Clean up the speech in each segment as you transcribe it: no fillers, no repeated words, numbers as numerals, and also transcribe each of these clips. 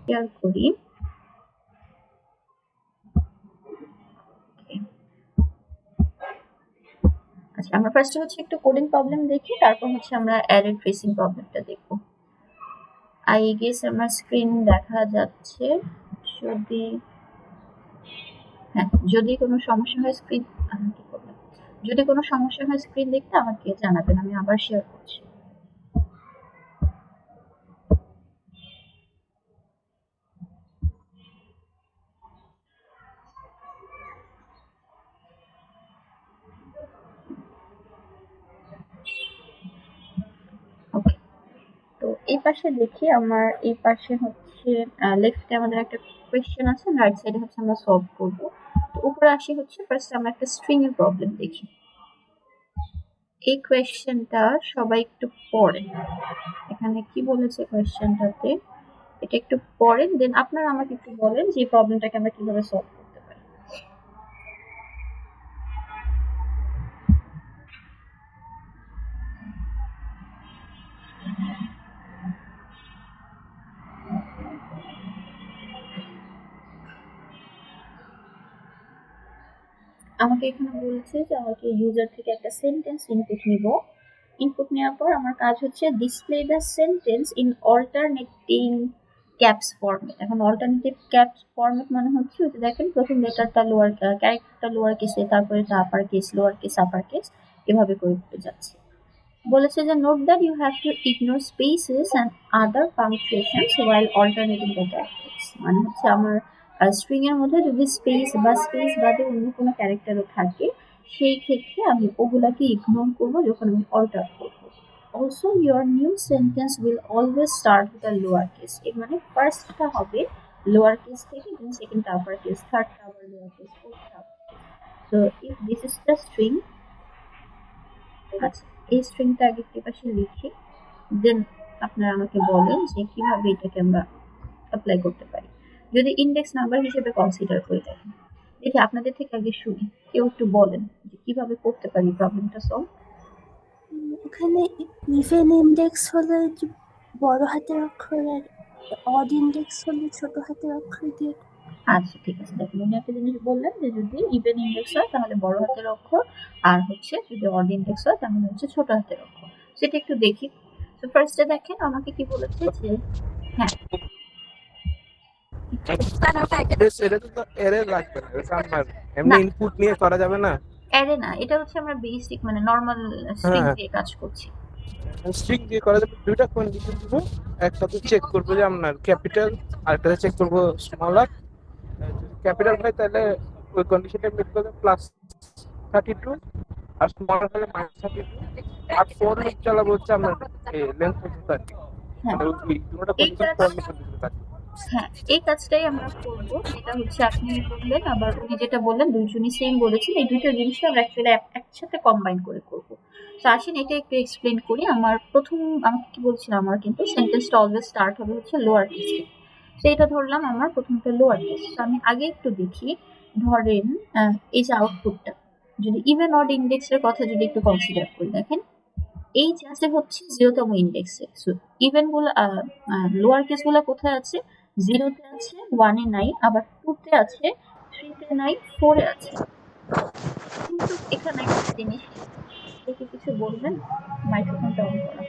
Share করি। আচ্ছা, আমরা ফার্স্টে হচ্ছে একটু কোডিং প্রবলেম দেখি, তারপর হচ্ছে আমরা অ্যারে ট্রেসিং প্রবলেমটা দেখব। আই গেস আমার স্ক্রিন দেখা যাচ্ছে। যদি হ্যাঁ, যদি কোনো সমস্যা হয় স্ক্রিন কি করবেন, যদি কোনো সমস্যা হয় স্ক্রিন দেখতে আমাকে জানাবেন, আমি আবার শেয়ার করছি। ওকে, তো এই পাশে দেখি, আমার এই পাশে হচ্ছে লেফটে আমাদের একটা কোয়েশ্চেন আছে, রাইট সাইডে হচ্ছে আমরা সলভ করব। তো উপরে আসি হচ্ছে ফার্স্ট আমরা একটা স্ট্রিং এর প্রবলেম দেখি। এই কোয়েশ্চেনটা সবাই একটু পড়েন, এখানে কি বলেছে কোয়েশ্চেনটাতে, এটা একটু পড়েন, দেন আপনারা আমাকে একটু বলেন যে এই প্রবলেমটাকে আমরা কিভাবে সলভ করতে পারি। আমাকে এখানে বলছে যে আমাকে ইউজার থেকে একটা সেন্টেন্স ইনপুট নিব। ইনপুট নেওয়ার পর আমার কাজ হচ্ছে display the sentence in alternating caps format. এখন অল্টারনেটিভ ক্যাপস ফরম্যাট মানে হচ্ছে ওই যে দেখেন প্রথম লেটারটা লোয়ার, ক্যারেক্টারটা লোয়ার কেসে, তারপরে এটা upper case, lower case, upper case, এভাবে করে যাচ্ছে। বলেছে যে note that you have to ignore spaces and other punctuations while alternating the characters. মানে হচ্ছে আমার স্ট্রিং এর মধ্যে যদি স্পেস বা স্পেস বাদে অন্য কোনো ক্যারেক্টারও থাকে, সেই ক্ষেত্রে আমি ওগুলাকে ইগনোর করবো যখন আমি অল্টার করবো। Also your new sentence will always start with a lower case. এর মানে ফার্স্টটা হবে লোয়ার কেস থেকে, দেন সেকেন্ডটা আপার কেস, থার্ডটা আবার লোয়ার কেস, ফোর্থটা upper case. So if this is the string, আচ্ছা এই স্ট্রিংটা আগে একটু পাশে লিখি, দেন আপনারা আমাকে বলেন যে কিভাবে এটাকে আমরা অ্যাপ্লাই করতে পারি। যদি ইন্ডেক্স নাম্বার হিসেবে কনসিডার করে দেখেন, দেখি আপনাদের থেকে আগে শুনি, কেউ একটু বলেন যে কিভাবে করতে পারি প্রবলেমটা সলভ। ওখানে ইভেন ইন্ডেক্স হলে বড় হাতের অক্ষর আর অড ইন্ডেক্স হলে ছোট হাতের অক্ষর দিয়ে। আচ্ছা ঠিক আছে, দেখুন উনি একটা জিনিস বললেন যে যদি ইভেন ইন্ডেক্স হয় তাহলে বড় হাতের অক্ষর, আর হচ্ছে যদি অড ইন্ডেক্স হয় তাহলে হচ্ছে ছোট হাতের অক্ষর। সেটা একটু দেখি। তো ফার্স্টে দেখেন আমাকে কি বলেছে যে হ্যাঁ এমনি ইনপুট নিয়ে করা যাবে না, অ্যারে না, এটা হচ্ছে আমরা বেসিক মানে নরমাল স্ট্রিং দিয়ে কাজ করছি। স্ট্রিং দিয়ে করা যাবে। দুইটা কন্ডিশন দিব, একটাতে চেক করবো যে আপনার ক্যাপিটাল, আরেকটাতে চেক করবো স্মলার। যদি ক্যাপিটাল হয় তাহলে ওই কন্ডিশনটা মিট করবে +32, আর স্মলার হলে -32, আর ফর লুপ চালাবো হচ্ছে আপনার লেন্থ পর্যন্ত আর কি। হ্যাঁ মানে ওই দুটো এই কন্ডিশন কাজ, ফর লুপ পর্যন্ত থাকে। হ্যাঁ এই কাজটাই আমরা করব, যেটা হচ্ছে আপনি বললেন আবার উনি যেটা বললেন, দুজনই সেম বলেছেন, এই দুইটা জিনিসটা আমরা অ্যাকচুয়ালি একসাথে কম্বাইন করে করব। তো আসেন এটা একটু এক্সপ্লেন করি। আমার প্রথম আমাকে কি বলছিলাম, আমার কিন্তু সেন্টেন্সটা অলওয়েজ স্টার্ট হবে হচ্ছে লোয়ার কেস থেকে। তো এটা ধরলাম আমার প্রথমটা লোয়ার কেস। তো আমি আগে একটু দেখি, ধরেন এই যে আউটপুটটা, যদি ইভেন অড ইন্ডেক্সের কথা যদি একটু কনসিডার করি, দেখেন এই ক্লাসে হচ্ছে 0তম ইন্ডেক্সে। সো ইভেন গুলো লোয়ার কেস গুলো কোথায় আছে? 0তে আছে, 1 এ নাই, আবার 2তে আছে, 3তে নাই, 4 এ আছে। কিন্তু এখানে একটা জিনিস, কেউ কি কিছু বলবেন? মাইক্রোফোনটা অন করা।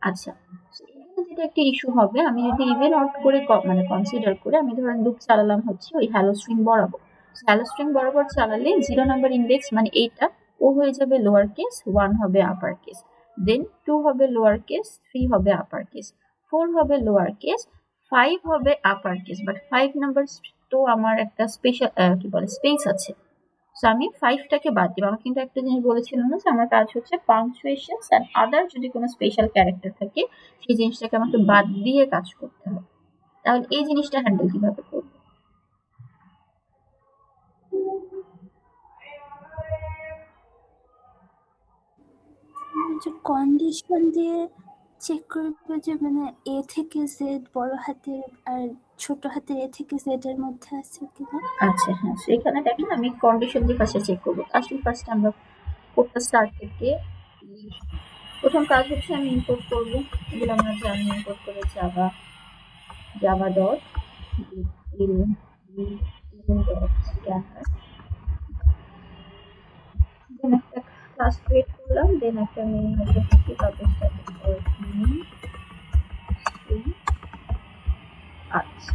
আচ্ছা, so এখানে যেটা একটা ইস্যু হবে, আমি যদি ইভেন আউট করে মানে কনসিডার করে আমি ধরেন লুপ চালালাম হচ্ছে ওই হ্যালো স্ট্রিং বরাবর। হ্যালো স্ট্রিং বরাবর চালালে 0 নাম্বার ইন্ডেক্স মানে এইটা, ও হয়ে যাবে লোয়ার কেস, 1 হবে আপার কেস, দেন 2 হবে লোয়ার কেস, 3 হবে আপার কেস, 4 হবে লোয়ার কেস, 5 হবে আপার কেস, বাট 5 নাম্বার তো আমার একটা স্পেশাল কি বলে স্পেস আছে। সো আমি 5 টাকে বাদ দিব। আমাকে কিন্তু একটা জিনিস বলেছিলাম না যে আমার কাজ হচ্ছে পাংচুয়েশনস এন্ড আদার, যদি কোনো স্পেশাল ক্যারেক্টার থাকে সেই জিনিসটাকে আমাকে বাদ দিয়ে কাজ করতে হবে। তাহলে এই জিনিসটা হ্যান্ডেল কিভাবে করব? যে কন্ডিশন দিয়ে চেক করবে যে মানে এ থেকে জেড বড় হাতের আর ছোট হাতের এ থেকে জেড এর মধ্যে আছে কিনা। আচ্ছা হ্যাঁ, সেখানে দেখেন আমি কন্ডিশন দিয়ে ফার্স্টে চেক করবো। আসলে ফার্স্ট আমরা কোডটা স্টার্ট থেকে প্রথম কাজ হচ্ছে আমি ইম্পোর্ট করব, এগুলো আমরা জানি ইম্পোর্ট করে জাভা ডট দেন একটা ক্লাস ক্রিয়েট করলাম, দেন একটা মেইন মেথড লিখি public static void main string. আচ্ছা,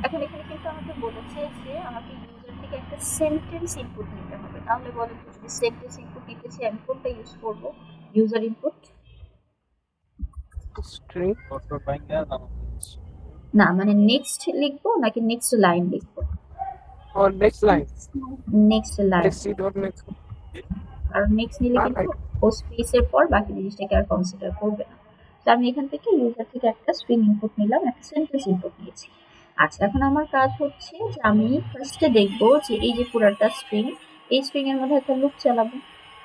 এখন এখানে কিন্তু আমাকে বলেছে যে আমাকে ইউজার থেকে একটা সেন্টেন্স ইনপুট নিতে হবে। তাহলে বলেন তো, যদি সেন্টেন্স ইনপুট নিতে চাই আমি কোনটা ইউজ করব? ইউজার ইনপুট স্ট্রিং না, মানে নেক্সট লিখবো নাকি নেক্সট লাইন লিখবো? or next line next line, next seed or next কারণ নেক্সট নিলে কিন্তু ও স্পেসের পর বাকি জিনিসটাকে আর কনসিডার করবে না। তো আমি এখান থেকে ইউজার থেকে একটা স্ট্রিং ইনপুট নিলাম, একটা সেন্টেন্স ইনপুট নিয়েছি। আচ্ছা, এখন আমার কাজ হচ্ছে যে আমি ফার্স্টে দেখবো যে এই যে পুরাটা স্ট্রিং, এই স্ট্রিং এর মধ্যে একটা লুপ চালাবো।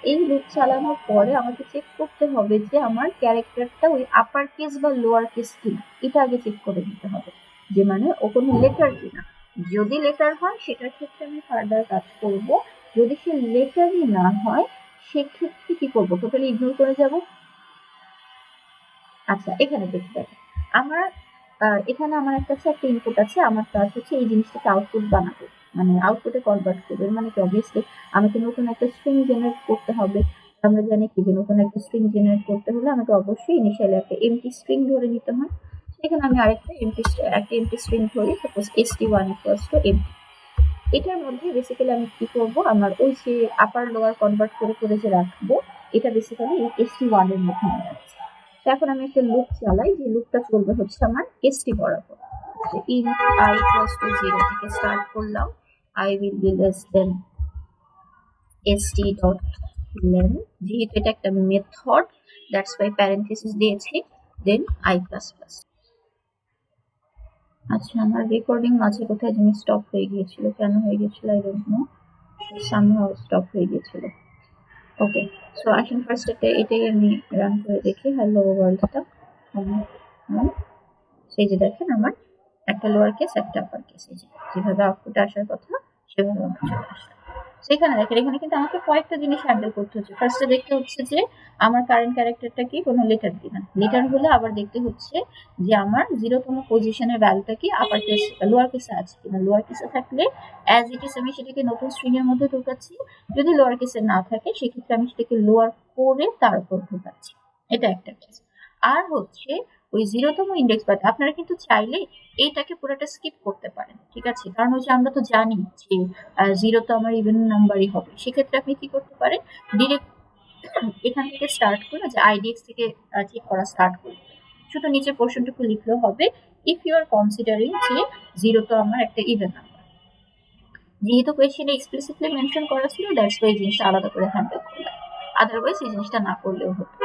এই লুপ চালানোর পরে আমাকে চেক করতে হবে যে আমার ক্যারেক্টারটা ওই আপার কেস বা লোয়ার কেস কিনা, এটা আগে চেক করে নিতে হবে, যে মানে ও কোনো লেটার কিনা। যদি লেটার হয় সেটার ক্ষেত্রে আমি ফার্দার কাজ করব, যদি সে লেটারই না হয় সেক্ষেত্রে কি করব? টোটালি ইগনোর করে যাব। আচ্ছা, এখানে দেখতে আমার এখানে আমার একটা ইনপুট আছে, আমার কাজ হচ্ছে এই জিনিসটাকে আউটপুট বানাবো, মানে আউটপুটে কনভার্ট করবে। মানে কি, অবভিয়াসলি আমাকে নতুন একটা স্ট্রিং জেনারেট করতে হবে। আমরা জানি কি যে নতুন একটা স্ট্রিং জেনারেট করতে হলে আমাকে অবশ্যই ইনিশিয়ালি একটা এমটি স্ট্রিং ধরে নিতে হয়। এখানে আমি আরেকটা এমটি স্ট্রিং ধরি, suppose st1 equals to empty. এটার মধ্যে বেসিক্যালি আমি কি করব, আমার ওই যে আপার লোয়ার কনভার্ট করে করে যে রাখবো, এটা বেসিক্যালি st1 এর মধ্যে নিয়ে যাচ্ছে। এখন আমি একটা লুপ চালাই, যে লুপটা চলবে হচ্ছে আমার st বরাবর। int I equals to 0 থেকে স্টার্ট করলাম, I will be less than st dot len, যেহেতু এটা একটা মেথড দ্যাটস ওয়াই প্যারেন্থেসিস দিয়েছি, দেন I plus plus। আচ্ছা, আমার রেকর্ডিং মাঝে কোথায় যেন স্টপ হয়ে গিয়েছিল, কেন হয়ে গিয়েছিল I don't know, somehow stop হয়ে গিয়েছিল। ওকে, সো আসুন ফার্স্ট এটাই আমি রান করে দেখি। হ্যালো ওয়ার্ল্ডটা, সেই যে দেখেন আমার একটা লোয়ার কেস একটা আপার কেস, এই যে যেভাবে আউটপুট আসার কথা সেভাবে আমার চলে আসে। সেখানে দেখেন এখানে কিন্তু আমাকে কয়েকটা জিনিস হ্যান্ডেল করতে হচ্ছে। ফার্স্টে দেখতে হচ্ছে যে আমার কারেন্ট ক্যারেক্টারটা কি, কোনো লেটার কিনা। লেটার হলে আবার দেখতে হচ্ছে যে আমার 0তম পজিশনের ভ্যালুটা কি আপার কেস লোয়ার কেসে আছে কিনা। লোয়ার কেসে থাকলে অ্যাজ ইট ইজ আমি সেটাকে নতুন স্ট্রিং এর মধ্যে ঢোকাচ্ছি, যদি লোয়ার কেসে না থাকে সেক্ষেত্রে আমি সেটাকে লোয়ার করে তার উপর ঢোকাচ্ছি। এটা একটা কেস। আর হচ্ছে ওই 0তম ইন্ডেক্স বাদ আপনারা কিন্তু চাইলে এইটাকে পুরোটা স্কিপ করতে পারেন, ঠিক আছে? কারণ হচ্ছে আমরা তো জানি যে 0 তো আমার ইভেন নাম্বারই হবে। সেক্ষেত্রে আপনি কি করতে পারেন, ডিরেক্ট এখান থেকে স্টার্ট করে যে আইডিএক্স থেকে চেক করা স্টার্ট করবে। শুধু নিচের পোর্শনটুকু লিখলেও হবে, ইফ ইউ আর কনসিডারিং যে 0 তো আমার একটা ইভেন নাম্বার। যেহেতু কোয়েশ্চেনে এক্সপ্লিসিটলি মেনশন করা ছিল, দ্যাটস ওয়াই জিনিসটা আলাদা করে হ্যান্ডেল করলাম, আদারওয়াইজ এই জিনিসটা না করলেও হতো।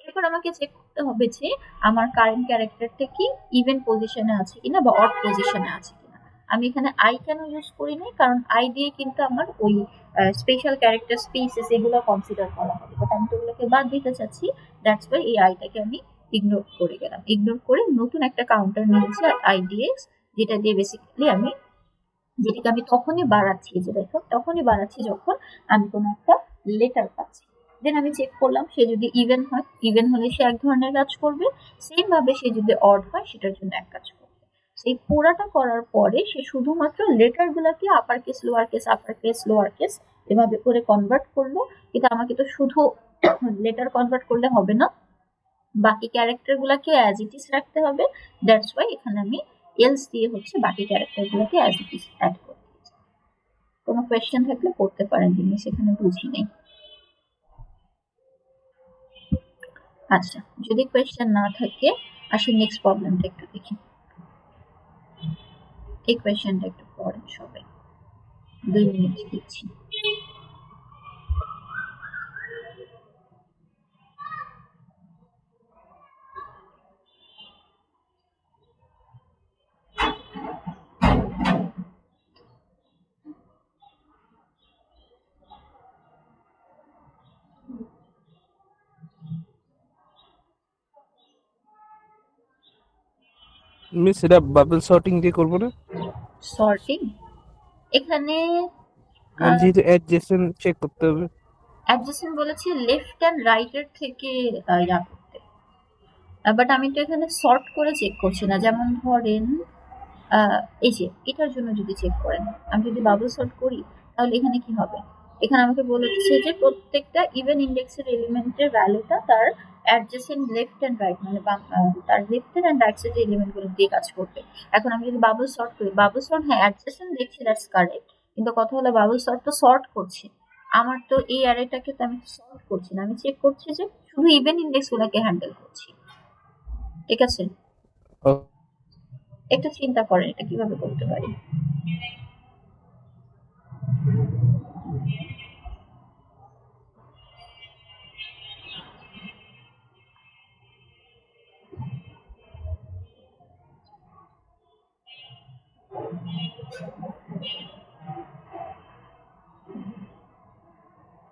এরপর আমাকে চেক করতে হবে যে আমার কারেন্ট ক্যারেক্টারটা কি ইভেন পজিশনে আছে কিনা বা অড পজিশনে আছে কিনা। আমি এখানে আই কেন ইউজ করি নাই, কারণ আই দিয়ে কিন্তু আমার ওই স্পেশাল ক্যারেক্টার স্পেসেস এগুলো কনসিডার করা হবে, বাট আমি তো ওগুলোকে বাদ দিতে চাচ্ছি, দ্যাটস ওয়াই এই আইটাকে আমি ইগনোর করে গেলাম। ইগনোর করে নতুন একটা কাউন্টার নিয়েছি আইডিএক্স, যেটা দিয়ে বেসিক্যালি আমি যেটাকে আমি তখনই বাড়াচ্ছি, যে দেখো তখনই বাড়াচ্ছি যখন আমি কোনো একটা লেটার পাচ্ছি। দেন আমি চেক করলাম, সে যদি ইভেন হয়, ইভেন হলে সে এক ধরনের কাজ করবে, সেম ভাবে সে যদি অড হয় সেটার জন্য এক কাজ করবে। সেই পুরাটা করার পরে সে শুধুমাত্র লেটার গুলাকে আপার case lower case upper case lower case এভাবে করে কনভার্ট করলো। কিন্তু আমাকে তো শুধু লেটার কনভার্ট করলে হবে না, বাকি ক্যারেক্টার গুলাকে অ্যাজ ইট ইজ রাখতে হবে। দ্যাটস ওয়াই এখানে আমি এলস দিয়ে হচ্ছে বাকি ক্যারেক্টার গুলাকে অ্যাজ ইট ইজ অ্যাড করে দিয়েছি। কোনো কোয়েশ্চেন থাকলে করতে পারেন, জিনিস এখানে বুঝি নেই। আচ্ছা, যদি কোয়েশ্চেন না থাকে আসি নেক্সট প্রবলেমটা একটু দেখি। এই কোয়েশ্চেনটা একটু পড়েন সবাই, 2 মিনিট দিচ্ছি। মিস এটা বাবল সর্টিং দিয়ে করবো না? সর্টিং এখানে যেহেতু অ্যাডজেসেন্ট চেক করতে হবে। অ্যাডজেসেন্ট বলেছে লেফট অ্যান্ড রাইটের থেকে ইয়া করতে, বাট আমি তো এখানে সর্ট করে চেক করছি না। যেমন ধরেন এই যে এটার জন্য যদি চেক করেন, আমি যদি বাবল সর্ট করি তাহলে এখানে কি হবে? এখানে আমাকে বলেছে যে প্রত্যেকটা ইভেন ইন্ডেক্সের এলিমেন্টের ভ্যালুটা তার অ্যাডজেসেন্ট লেফট অ্যান্ড রাইট মানে তার লেফট অ্যান্ড রাইট সাইডের এলিমেন্টগুলো দিয়ে কাজ করবে। এখন আমি যদি বাবল সর্ট করি, বাবল সর্ট হ্যাঁ অ্যাডজেসেন্ট দেখছি, দ্যাটস কারেক্ট, কিন্তু কথা হলো বাবল সর্ট তো সর্ট করছি, আমার তো এই অ্যারেটাকে তো আমি সর্ট করছি না, আমি চেক করছি যে শুধু ইভেন ইন্ডেক্স গুলাকে হ্যান্ডেল করছি। ঠিক আছে, একটু চিন্তা করেন এটা কিভাবে করতে পারি।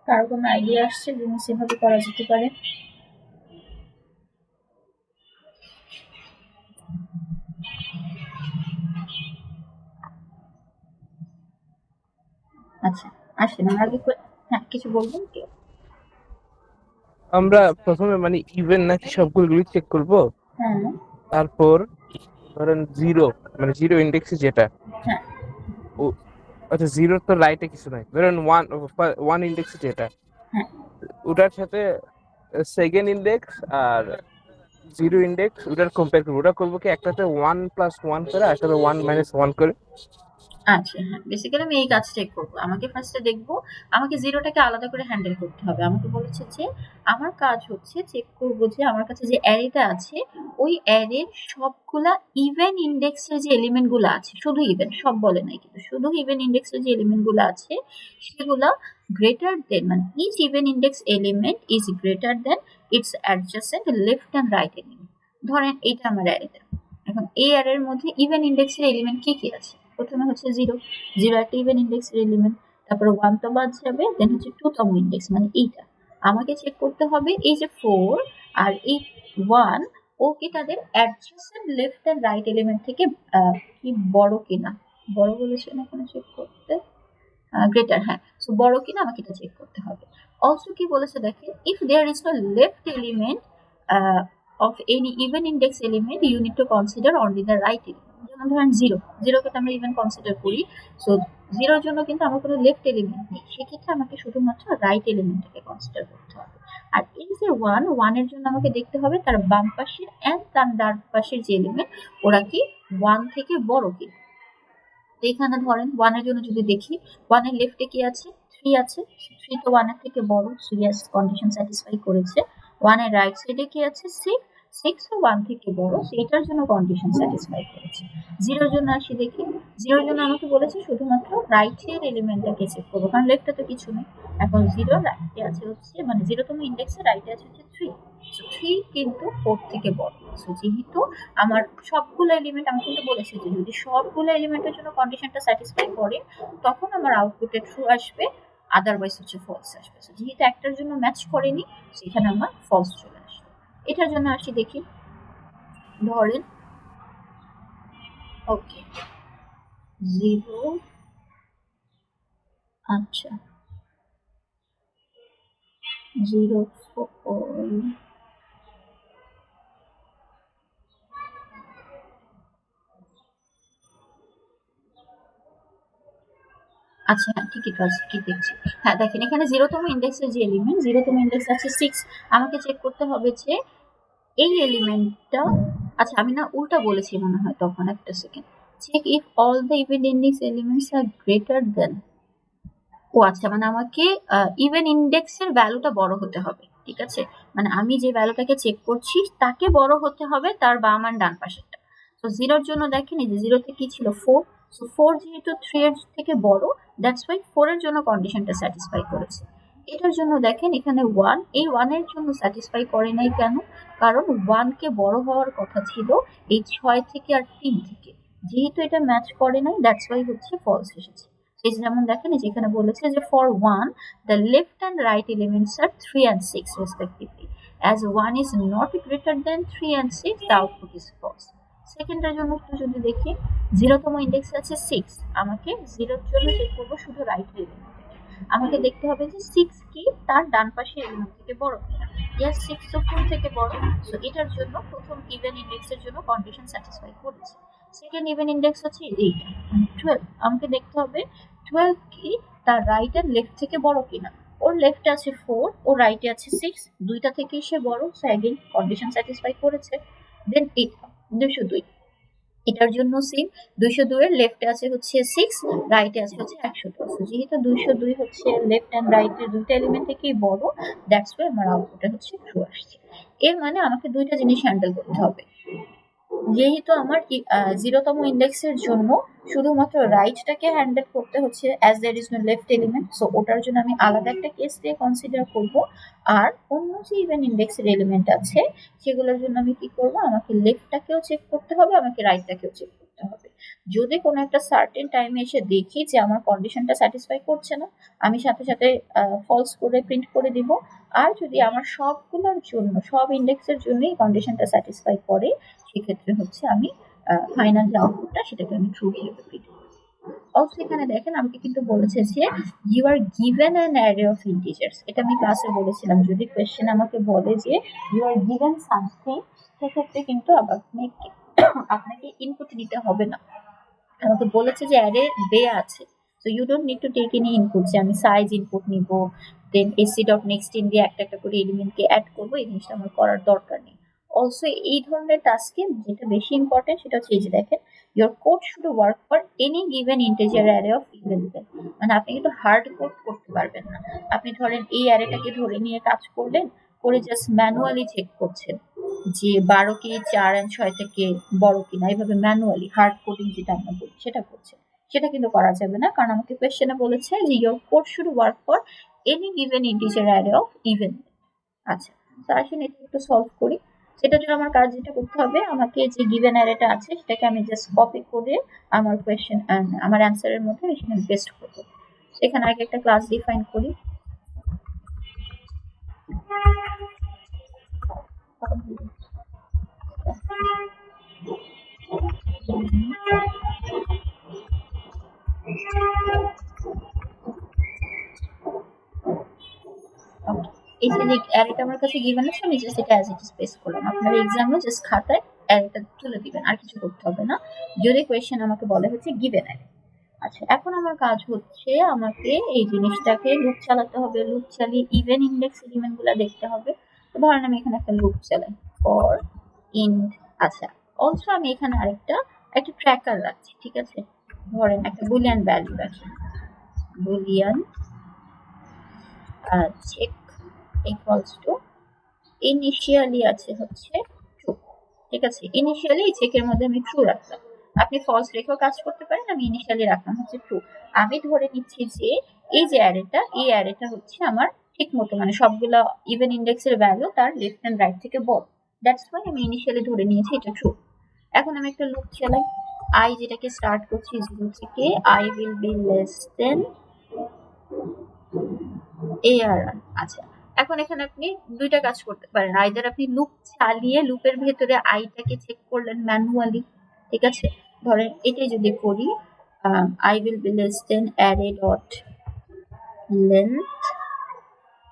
কারো কোনো আইডিয়া আসছে যে সেভাবে করা যেতে পারে? আচ্ছা আসেন আমরা আগে হ্যাঁ কিছু বলবেন কি? আমরা প্রথমে মানে ইভেন নাকি সবগুলো চেক করব, হ্যাঁ তারপর ধরেন জিরো মানে জিরো ইন্ডেক্সে যেটা হ্যাঁ ও আচ্ছা জিরো তো রাইটে কিছু নাই, ধরেন ওয়ান ইন্ডেক্সে যেটা হ্যাঁ ওটার সাথে সেকেন্ড ইন্ডেক্স আর জিরো ইন্ডেক্স ওটার কম্পেয়ার করবো। ওটা করবো কি একটাতে 1+1 করে আর একটাতে 1-1 করে। আচ্ছা হ্যাঁ বেসিক্যালি আমি এই কাজটাই করবো। আমাকে ফার্স্টে দেখবো, আমাকে জিরোটাকে আলাদা করে হ্যান্ডেল করতে হবে। আমাকে বলেছে যে আমার কাজ হচ্ছে চেক করবো যে আমার কাছে যে অ্যারেটা আছে ওই অ্যারের সবগুলা ইভেন ইন্ডেক্সের যে এলিমেন্ট গুলো আছে, শুধু ইভেন সব বলে নাই কিন্তু, শুধু ইভেন ইন্ডেক্সের যে এলিমেন্ট গুলো আছে সেগুলা গ্রেটার দেন মানে each even index element is greater than its adjacent left and right element. ধরেন এইটা আমার অ্যারেটা, এখন এই অ্যারের মধ্যে ইভেন ইন্ডেক্সের এলিমেন্ট কি কি আছে? প্রথমে হচ্ছে জিরো, জিরো একটা ইভেন ইন্ডেক্সের এলিমেন্ট, তারপরে ওয়ান তো বাদ যাবে, দেন হচ্ছে টুতম ইন্ডেক্স মানে এইটা। আমাকে চেক করতে হবে এই যে ফোর আর এই ওয়ান ও কি তাদের adjacent left and right element থেকে কি বড় কিনা। বড় বলেছে না এখানে চেক করতে, গ্রেটার, হ্যাঁ সো বড় কিনা আমাকে এটা চেক করতে হবে। অলসো কি বলেছে দেখেন, if there is no left element of any even index element you need to consider only the right element। যেমন ধরেন জিরো, জিরোকে তো আমরা ইভেন কনসিডার করি, সো জিরোর জন্য কিন্তু আমার কোনো লেফট এলিমেন্ট নেই, সেক্ষেত্রে আমাকে শুধুমাত্র রাইট এলিমেন্টটাকে কনসিডার করতে হবে। আর এই যে ওয়ান, ওয়ানের জন্য আমাকে দেখতে হবে তার বাম পাশের অ্যান্ড তার ডান পাশের যে এলিমেন্ট ওরা কি ওয়ান থেকে বড় কিনা। তো এখানে ধরেন ওয়ানের জন্য যদি দেখি, ওয়ানের লেফটে কি আছে? থ্রি আছে, থ্রি তো ওয়ানের থেকে বড়, সো ইয়েস কন্ডিশন স্যাটিসফাই করেছে। ওয়ানের রাইট সাইডে কি আছে? সিক্স, সিক্স ও ওয়ান থেকে বড়, সো এটার জন্য কন্ডিশন স্যাটিসফাই করেছে। জিরোর জন্য আসি দেখি, জিরোর জন্য আমাকে বলেছে শুধুমাত্র রাইটের এলিমেন্টটাকে চেক করবো, কারণ লেফটে তো কিছু নেই। এখন জিরো রাইটে আছে হচ্ছে মানে জিরোতম ইন্ডেক্সে রাইটে আছে হচ্ছে থ্রি, সো থ্রি কিন্তু ফোর থেকে বড়। সো যেহেতু আমার সবগুলো এলিমেন্ট, আমি কিন্তু বলেছি যে যদি সবগুলো এলিমেন্টের জন্য কন্ডিশনটা স্যাটিসফাই করে তখন আমার আউটপুটে ট্রু আসবে, আদারওয়াইজ হচ্ছে ফলস আসবে। সো যেহেতু একটার জন্য ম্যাচ করেনি সেখানে আমার ফলস চলে আসবে। এটার জন্য আসি দেখি, ধরেন ওকে জিরো, আচ্ছা জিরো ফোর, আচ্ছা হ্যাঁ ঠিকই কাজ কি দেখছি। হ্যাঁ দেখেন এখানে জিরোতম ইন্ডেক্সের যে এলিমেন্ট, জিরোতম ইন্ডেক্স আছে সিক্স, আমাকে চেক করতে হবে যে এই এলিমেন্টটা, আচ্ছা আমি না উল্টা বলেছি মনে হয় তখন, একটা second, check if all the even index elements are greater than, ও আচ্ছা মানে আমাকে ইভেন ইন্ডেক্সের ভ্যালুটা বড় হতে হবে। ঠিক আছে, মানে আমি যে ভ্যালুটাকে চেক করছি তাকে বড় হতে হবে তার বাম আর ডান পাশেরটা। তো জিরোর জন্য দেখেন এই যে জিরোতে কি ছিল? ফোর, সো ফোর যেহেতু থ্রি এর থেকে বড়, দ্যাটস ওয়াই ফোর এর জন্য কন্ডিশনটা স্যাটিসফাই করেছে। এটার জন্য দেখেন এখানে ওয়ান, এই ওয়ানের জন্য স্যাটিসফাই করে নাই কেন? কারণ ওয়ানকে বড় হওয়ার কথা ছিল এই ছয় থেকে আর তিন থেকে, যেহেতু এটা ম্যাচ করে নাই দ্যাটস ওয়াই হচ্ছে ফলস এসেছে। এই যেমন দেখেন যেখানে বলেছে যে for one the left and right elements are 3 and 6 respectively. As 1 is not greater than 3 and 6, the output is false. সেকেন্ডের জন্য একটু যদি দেখি, জিরোতম ইন্ডেক্স আছে 6, আমাকে জিরোর জন্য চেক করবো শুধু রাইট এলিমেন্ট। আমাকে দেখতে হবে যে 6 কি তার ডান পাশে এলিমেন্ট থেকে বড় কিনা। ইয়াস 6 তো 4 থেকে বড়, সো এটার জন্য প্রথম ইভেন ইন্ডেক্সের জন্য কন্ডিশন স্যাটিসফাই করেছে। সেকেন্ড ইভেন ইন্ডেক্স হচ্ছে এইটা 12, আমাকে দেখতে হবে 12 কি তার রাইট এন্ড লেফট থেকে বড় কিনা। ওর লেফটে আছে 4, ওর রাইটে আছে 6, দুইটা থেকেই সে বড়, সো অ্যাগেইন কন্ডিশন স্যাটিসফাই করেছে। দেন 202, এটার জন্য সেম, 202 এর লেফটে আছে হচ্ছে 6, রাইটে আছে হচ্ছে 110, যেহেতু 202 হচ্ছে লেফট এন্ড রাইট এর দুইটা এলিমেন্ট থেকেই বড়, দ্যাটস ওয়াই আমার আউটপুটে হচ্ছে ট্রু আসছে। এর মানে আমাকে দুইটা জিনিস হ্যান্ডেল করতে হবে। যেহেতু আমার 0তম ইন্ডেক্সের জন্য শুধুমাত্র রাইটটাকে হ্যান্ডেল করতে হচ্ছে as there is no left element, so ওটার জন্য আমি আলাদা একটা কেস দিয়ে কনসিডার করব। আর অন্য যে ইভেন ইন্ডেক্সের এলিমেন্ট আছে সেগুলোর জন্য আমি কি করব, আমাকে লেফটটাকেও চেক করতে হবে, আমাকে রাইটটাকেও চেক করতে হবে। যদি কোনো একটা সার্টেন টাইমে এসে দেখি যে আমার কন্ডিশনটা স্যাটিসফাই করছে না, আমি সাথে সাথে ফলস করে প্রিন্ট করে দিব। আর যদি আমার সবগুলোর জন্য সব ইন্ডেক্সের জন্যই কন্ডিশনটা স্যাটিসফাই করে, সেক্ষেত্রে হচ্ছে আমি ফাইনাল যে আউটপুটটা সেটাকে আমি ট্রু হিসেবে প্রিন্ট করব। অলসো এখানে দেখেন আমাকে কিন্তু বলেছে যে you are given an array of integers. এটা আমি ক্লাসে বলেছিলাম, যদি কোয়েশ্চেন আমাকে বলে যে ইউ আর গিভেন সামথিং, সেক্ষেত্রে কিন্তু আপনাকে ইনপুট দিতে হবে না। আমাকে বলেছে যে অ্যারে দেয়া আছে, so you don't need to take any input, যে আমি সাইজ ইনপুট নিব, then sc dot next int দিয়ে একটা একটা করে এলিমেন্টকে অ্যাড করবো, এই জিনিসটা আমার করার দরকার নেই। অলসো এই ধরনের টাস্কে যেটা বেশি ইম্পর্টেন্ট সেটা হচ্ছে এই যে দেখেন, your code should work for any given integer array of even even. মানে আপনি কিন্তু হার্ড কোড করতে পারবেন না। আপনি ধরেন এই অ্যারেটাকে ধরে নিয়ে কাজ করলেন, করে জাস্ট ম্যানুয়ালি চেক করছেন যে 12 কি 4 and 6 থেকে বড় কিনা, এইভাবে ম্যানুয়ালি হার্ড কোডিং যেটা আমরা বলি সেটা করছে, সেটা কিন্তু করা যাবে না। কারণ আমাকে কোয়েশ্চেনে বলেছে যে your code should work for any given integer array of even. আচ্ছা, তো আসুন এটা একটু সলভ করি। সেটার জন্য আমার কাজ যেটা করতে হবে, আমাকে যে গিভেন অ্যারেটা আছে সেটাকে আমি জাস্ট কপি করে আমার কোয়েশ্চেন আমার অ্যান্সারের মধ্যে আমি সেখানে পেস্ট করবো। সেখানে আগে একটা ক্লাস ডিফাইন করি। এই যে অ্যারেটা আমার কাছে গিভেন আছে, আমি জাস্ট এটা অ্যাজ ইট ইজ পেস্ট করলাম। আপনার এক্সামে জাস্ট খাতায় অ্যারেটা তুলে দিবেন, আর কিছু করতে হবে না, যদি কোয়েশ্চেন আমাকে বলে হচ্ছে গিভেন অ্যারে। আচ্ছা, এখন আমার কাজ হচ্ছে আমাকে এই জিনিসটাকে লুপ চালাতে হবে। লুপ চালিয়ে ইভেন ইন্ডেক্স এলিমেন্ট গুলা দেখতে হবে। তো ধরেন আমি এখানে একটা লুপ চালাই ফর ইন্ট। আচ্ছা, অলসো আমি এখানে আরেকটা ট্র্যাকার রাখছি, ঠিক আছে। ধরেন একটা বুলিয়ান ভ্যালু রাখি, boolean check equals to initially আছে হচ্ছে ট্রু, ঠিক আছে। ইনিশিয়ালি এই চেকের মধ্যে আমি ট্রু রাখলাম, আপনি ফলস রেখেও কাজ করতে পারেন, আমি ইনিশিয়ালি রাখলাম হচ্ছে ট্রু। আমি ধরে নিচ্ছি যে এই যে অ্যারেটা, এই অ্যারেটা হচ্ছে আমার ঠিক মতো মানে সবগুলা ইভেন ইন্ডেক্সের ভ্যালু তার লেফট এন্ড রাইট থেকে বড়, দ্যাটস ওয়াই আমি ইনিশিয়ালি ধরে নিয়েছি এটা ট্রু। এখন আমি একটা লুপ চালাই, আই যেটাকে স্টার্ট করছি 0 থেকে, I will be less than AR। আচ্ছা, এখন এখানে আপনি দুইটা কাজ করতে পারেন, আইদার আপনি লুপ চালিয়ে লুপের ভেতরে আইটাকে চেক করলেন ম্যানুয়ালি, ঠিক আছে। ধরেন এটাই যদি করি, I will be less than array dot length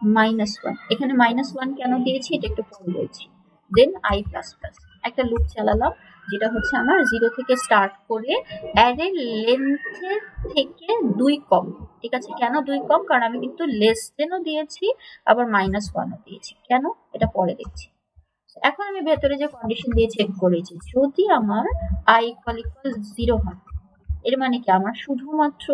-1, এখানে -1 কেন দিয়েছি এটা একটু পরে বলছি। দেন i++, একটা লুপ চালালাম যেটা হচ্ছে আমার 0 থেকে স্টার্ট করে অ্যারে লেন্থের থেকে 2 কম, ঠিক আছে। কেন 2 কম? কারণ আমি কিন্তু লেস দেনও দিয়েছি আবার -1ও দিয়েছি, কেন এটা পরে দেখছি। এখন আমি ভেতরে যে কন্ডিশন দিয়ে চেক করেছি, যদি আমার i = 0 হয়, এর মানে কি আমার শুধুমাত্র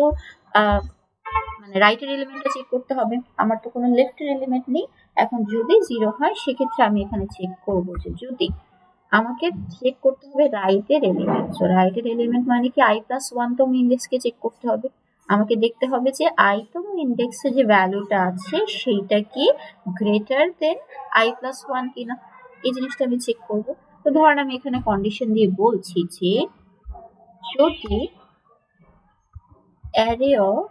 মানে রাইটের এলিমেন্টটা চেক করতে হবে, আমার তো কোনো লেফটের এলিমেন্ট নেই। এখন যদি 0 হয় সেক্ষেত্রে আমি এখানে চেক করবো যে যদি আমাকে চেক করতে হবে রাইটের এলিমেন্ট। সো রাইটের এলিমেন্ট মানে কি i+1 তম ইন্ডেক্সকে চেক করতে হবে, আমাকে দেখতে হবে যে i তম ইন্ডেক্সে যে ভ্যালুটা আছে সেইটা কি গ্রেটার দেন i+1 কিনা, এই জিনিসটা আমি চেক করব। তো ধরেন আমি এখানে কন্ডিশন দিয়ে বলছি যে যদি অ্যারে অফ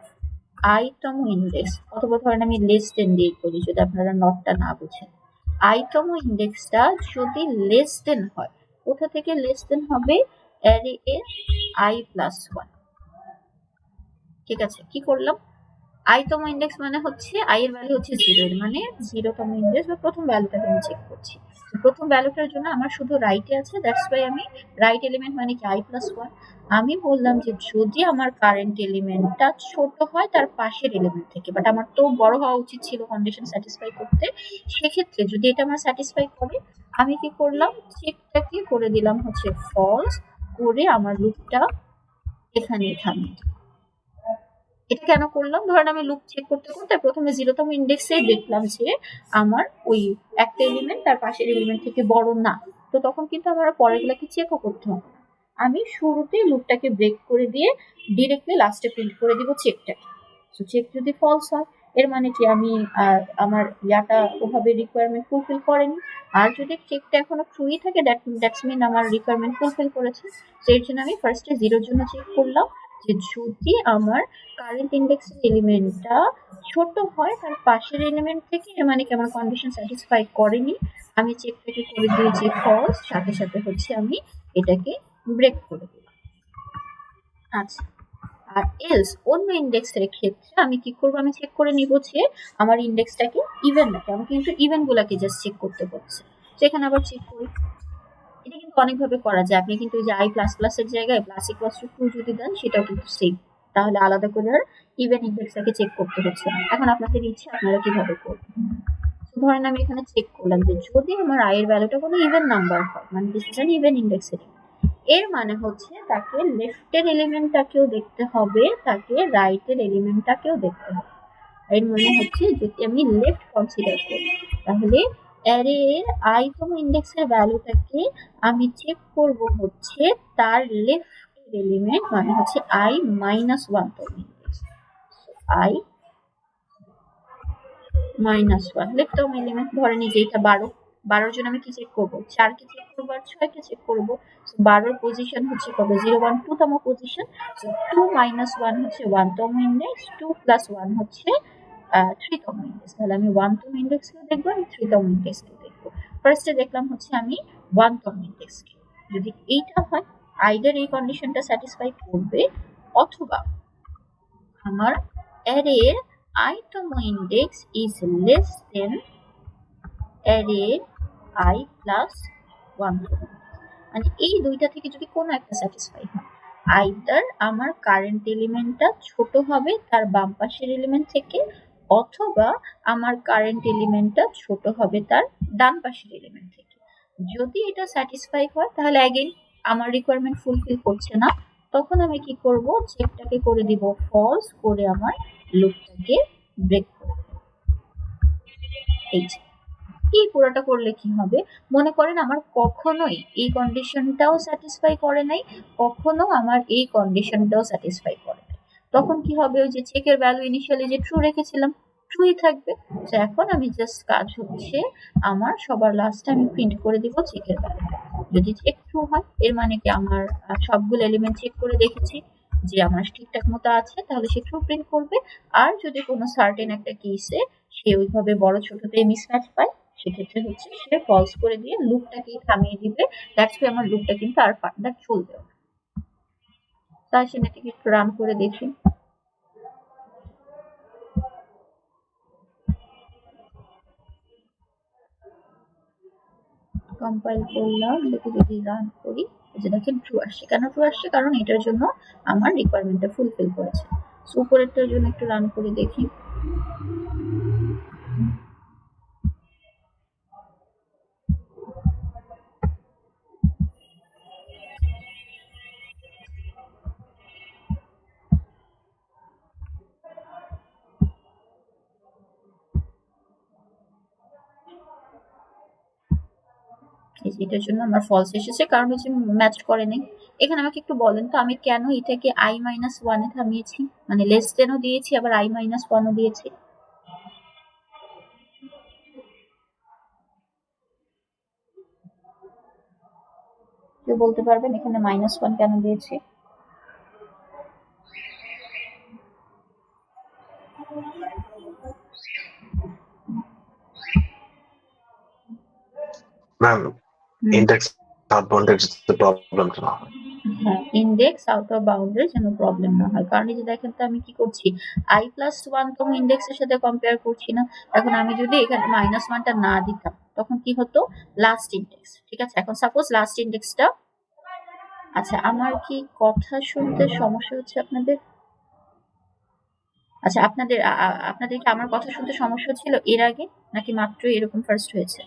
i তম ইন্ডেক্স, অথবা ধরেন আমি লেস দেন দিয়ে করি যদি আপনারা নটটা না বুঝেন, i তম ইন্ডেক্সটা যদি লেস দেন হয়, কোথা থেকে লেস দেন হবে? অ্যারে এর i+1, ঠিক আছে। কি করলাম? আইতম ইন্ডেক্স মানে হচ্ছে আই এর ভ্যালু হচ্ছে 0, এর মানে 0তম ইন্ডেক্স বা প্রথম ভ্যালুটাকে আমি চেক করছি। প্রথম ভ্যালুটার জন্য আমার শুধু রাইটে আছে, দ্যাটস ওয়াই আমি রাইট এলিমেন্ট মানে কি i+1। আমি বললাম যে যদি আমার কারেন্ট এলিমেন্টটা ছোট হয় তার পাশের এলিমেন্ট থেকে, বাট আমার তো বড় হওয়া উচিত ছিল কন্ডিশন স্যাটিসফাই করতে। সেক্ষেত্রে যদি এটা আমার স্যাটিসফাই করে, আমি কি করলাম, চেকটাকে করে দিলাম হচ্ছে ফলস, করে আমার লুপটা এখানে থামিয়ে। এটা কেন করলাম, ধরেন আমি লুপ চেক করতে করতে প্রথমে 0তম ইন্ডেক্সে দেখলাম যে আমার ওই একটা এলিমেন্ট তার পাশের এলিমেন্ট থেকে বড় না, তো তখন কিন্তু আমার পরেরগুলোকে চেকও করতে হবে। আমি শুরুতে লুপটাকে ব্রেক করে দিয়ে ডিরেক্টলি লাস্টে প্রিন্ট করে দিব চেকটাকে। তো চেক যদি ফলস হয়, এর মানে কি আমি আমার ইয়াটা ওভাবে রিকোয়ারমেন্ট ফুলফিল করেনি। আর যদি চেকটা এখনো ট্রুই থাকে, দ্যাটস মিন আমার রিকোয়ারমেন্ট ফুলফিল করেছে। তো এর জন্য আমি ফার্স্টে 0-র জন্য চেক করলাম যে যদি আমার কারেন্ট ইন্ডেক্স এলিমেন্টটা ছোট হয় তার পাশের এলিমেন্ট থেকে, এর মানে কি আমার কন্ডিশন স্যাটিসফাই করেনি। আমি চেকটাকে করে দিয়েছি ফলস, সাথে সাথে হচ্ছে আমি এটাকে ব্রেক করে দিলাম। আচ্ছা, আর এলস অন্য ইন্ডেক্সের ক্ষেত্রে আমি কি করব, আমি চেক করে নিব যে আমার ইন্ডেক্সটাকে ইভেন নাকি। আমি কিন্তু ইভেন গুলাকে জাস্ট চেক করতে বলছি, সেখানে আবার চেক করি। এটা কিন্তু অনেকভাবে করা যায়। আপনি কিন্তু যে i++ এর জায়গায় +=2 যদি দেন, সেটাও কিন্তু সেম, তাহলে আলাদা করে আর ইভেন ইন্ডেক্সটাকে চেক করতে হচ্ছে না। এখন আপনাদের ইচ্ছে আপনারা কিভাবে করবেন। ধরেন আমি এখানে চেক করলাম যে যদি আমার i এর ভ্যালুটা কোনো ইভেন নাম্বার হয়, মানে this is an even index element, এর মানে হচ্ছে তাকে লেফটের এলিমেন্টটাকেও দেখতে হবে, তাকে রাইটের এলিমেন্টটাকেও দেখতে হবে। এর মানে হচ্ছে যদি আমি লেফট কনসিডার করি, তাহলে অ্যারে এর i তম ইন্ডেক্সের ভ্যালুটাকে আমি চেক করব হচ্ছে তার লেফট এলিমেন্ট, মানে হচ্ছে i-1তম ইন্ডেক্স। i-1 লেফটতম এলিমেন্ট, ধরেন এই যে এটা 12-12-র জন্য আমি কি চেক করব, 4কে চেক করব আর 6কে চেক করব। 12-র পজিশন হচ্ছে কত, 0 1 2তম পজিশন। 2 - 1 হচ্ছে 1তম ইন্ডেক্স, 2 + 1 হচ্ছে 3তম ইন্ডেক্স। তাহলে আমি 1তম ইন্ডেক্সকে দেখবো, আমি 3তম ইন্ডেক্সকে দেখবো। ফার্স্টে দেখলাম হচ্ছে আমি 1তম ইন্ডেক্সকে, যদি এইটা হয় আইদার এই কন্ডিশনটা স্যাটিসফাই করবে, অথবা আমার অ্যারের i-তম ইন্ডেক্স ইজ লেস দেন অ্যারের i+1, মানে এই দুইটা থেকে যদি কোনো একটা স্যাটিসফাই হয়, আইদার আমার কারেন্ট এলিমেন্টটা ছোট হবে তার বাম পাশের এলিমেন্ট থেকে, অথবা আমার কারেন্ট এলিমেন্টটা ছোট হবে তার ডান পাশের এলিমেন্ট থেকে। যদি এটা স্যাটিসফাই হয়, তাহলে অ্যাগেইন আমার রিকোয়ারমেন্ট ফুলফিল করছে না, তখন আমি কি করব, চেকটাকে করে দিব ফলস, করে আমার লুপটাকে ব্রেক করে দেব। এই পুরোটা করলে কি হবে, মনে করেন আমার কখনোই এই কন্ডিশনটাও স্যাটিসফাই করে নাই, কখনো আমার এই কন্ডিশনটাও স্যাটিসফাই করে নাই, তখন কি হবে, ওই যে চেকের ভ্যালু ইনিশিয়ালি যে ট্রু রেখেছিলাম, ট্রুই থাকবে। তো এখন আমি জাস্ট কাজ হচ্ছে আমার সবার লাস্টে আমি প্রিন্ট করে দিব চেকের ভ্যালুটা। যদি চেক ট্রু হয়, এর মানে কি আমার সবগুলো এলিমেন্ট চেক করে দেখেছি যে আমার ঠিকঠাক মতো আছে, তাহলে সে ট্রু প্রিন্ট করবে। আর যদি কোনো সার্টেন একটা কেসে সে ওইভাবে বড় ছোটতে মিসম্যাচ পায়, সেক্ষেত্রে হচ্ছে সে ফলস করে দিয়ে লুপটাকে থামিয়ে দিবে। দ্যাটস ওয়াই আমার লুপটা কিন্তু আর ফার্দার চলবে না। তাই সেটাকে একটু রান করে দেখি। কম্পাইল করলাম, এটাকে যদি রান করি, যে দেখেন ট্রু আসছে। কেন ট্রু আসছে, কারণ এটার জন্য আমার রিকোয়ারমেন্টটা ফুলফিল করেছে। সো উপরেরটার জন্য একটু রান করে দেখি। এটার জন্য আমার ফলস এসেছে, কারণ হচ্ছে ম্যাচ করে নাই। এখানে আমাকে একটু বলেন তো, আমি কেন এটাকে i-1 এ থামিয়েছি, মানে লেস দেনও দিয়েছি আবার i-1ও দিয়েছি। কেউ বলতে পারবেন এখানে -1 কেন দিয়েছি? Ma'am, index not bounded is the problem now. হ্যাঁ, ইন্ডেক্স আউট অফ বাউন্ডারি যেন প্রবলেম না হয়, কারণ এই যে দেখেন তো আমি কি করছি, i+1 তম ইন্ডেক্সের সাথে কম্পেয়ার করছি না। এখন আমি যদি এখানে -1টা না দিতাম তখন কি হতো, লাস্ট ইন্ডেক্স। ঠিক আছে, এখন সাপোজ লাস্ট ইন্ডেক্সটা, আচ্ছা আমার কি কথা শুনতে সমস্যা হচ্ছে আপনাদের? আচ্ছা আপনাদের কি আমার কথা শুনতে সমস্যা ছিল এর আগে, নাকি মাত্র এরকম ফার্স্ট হয়েছে?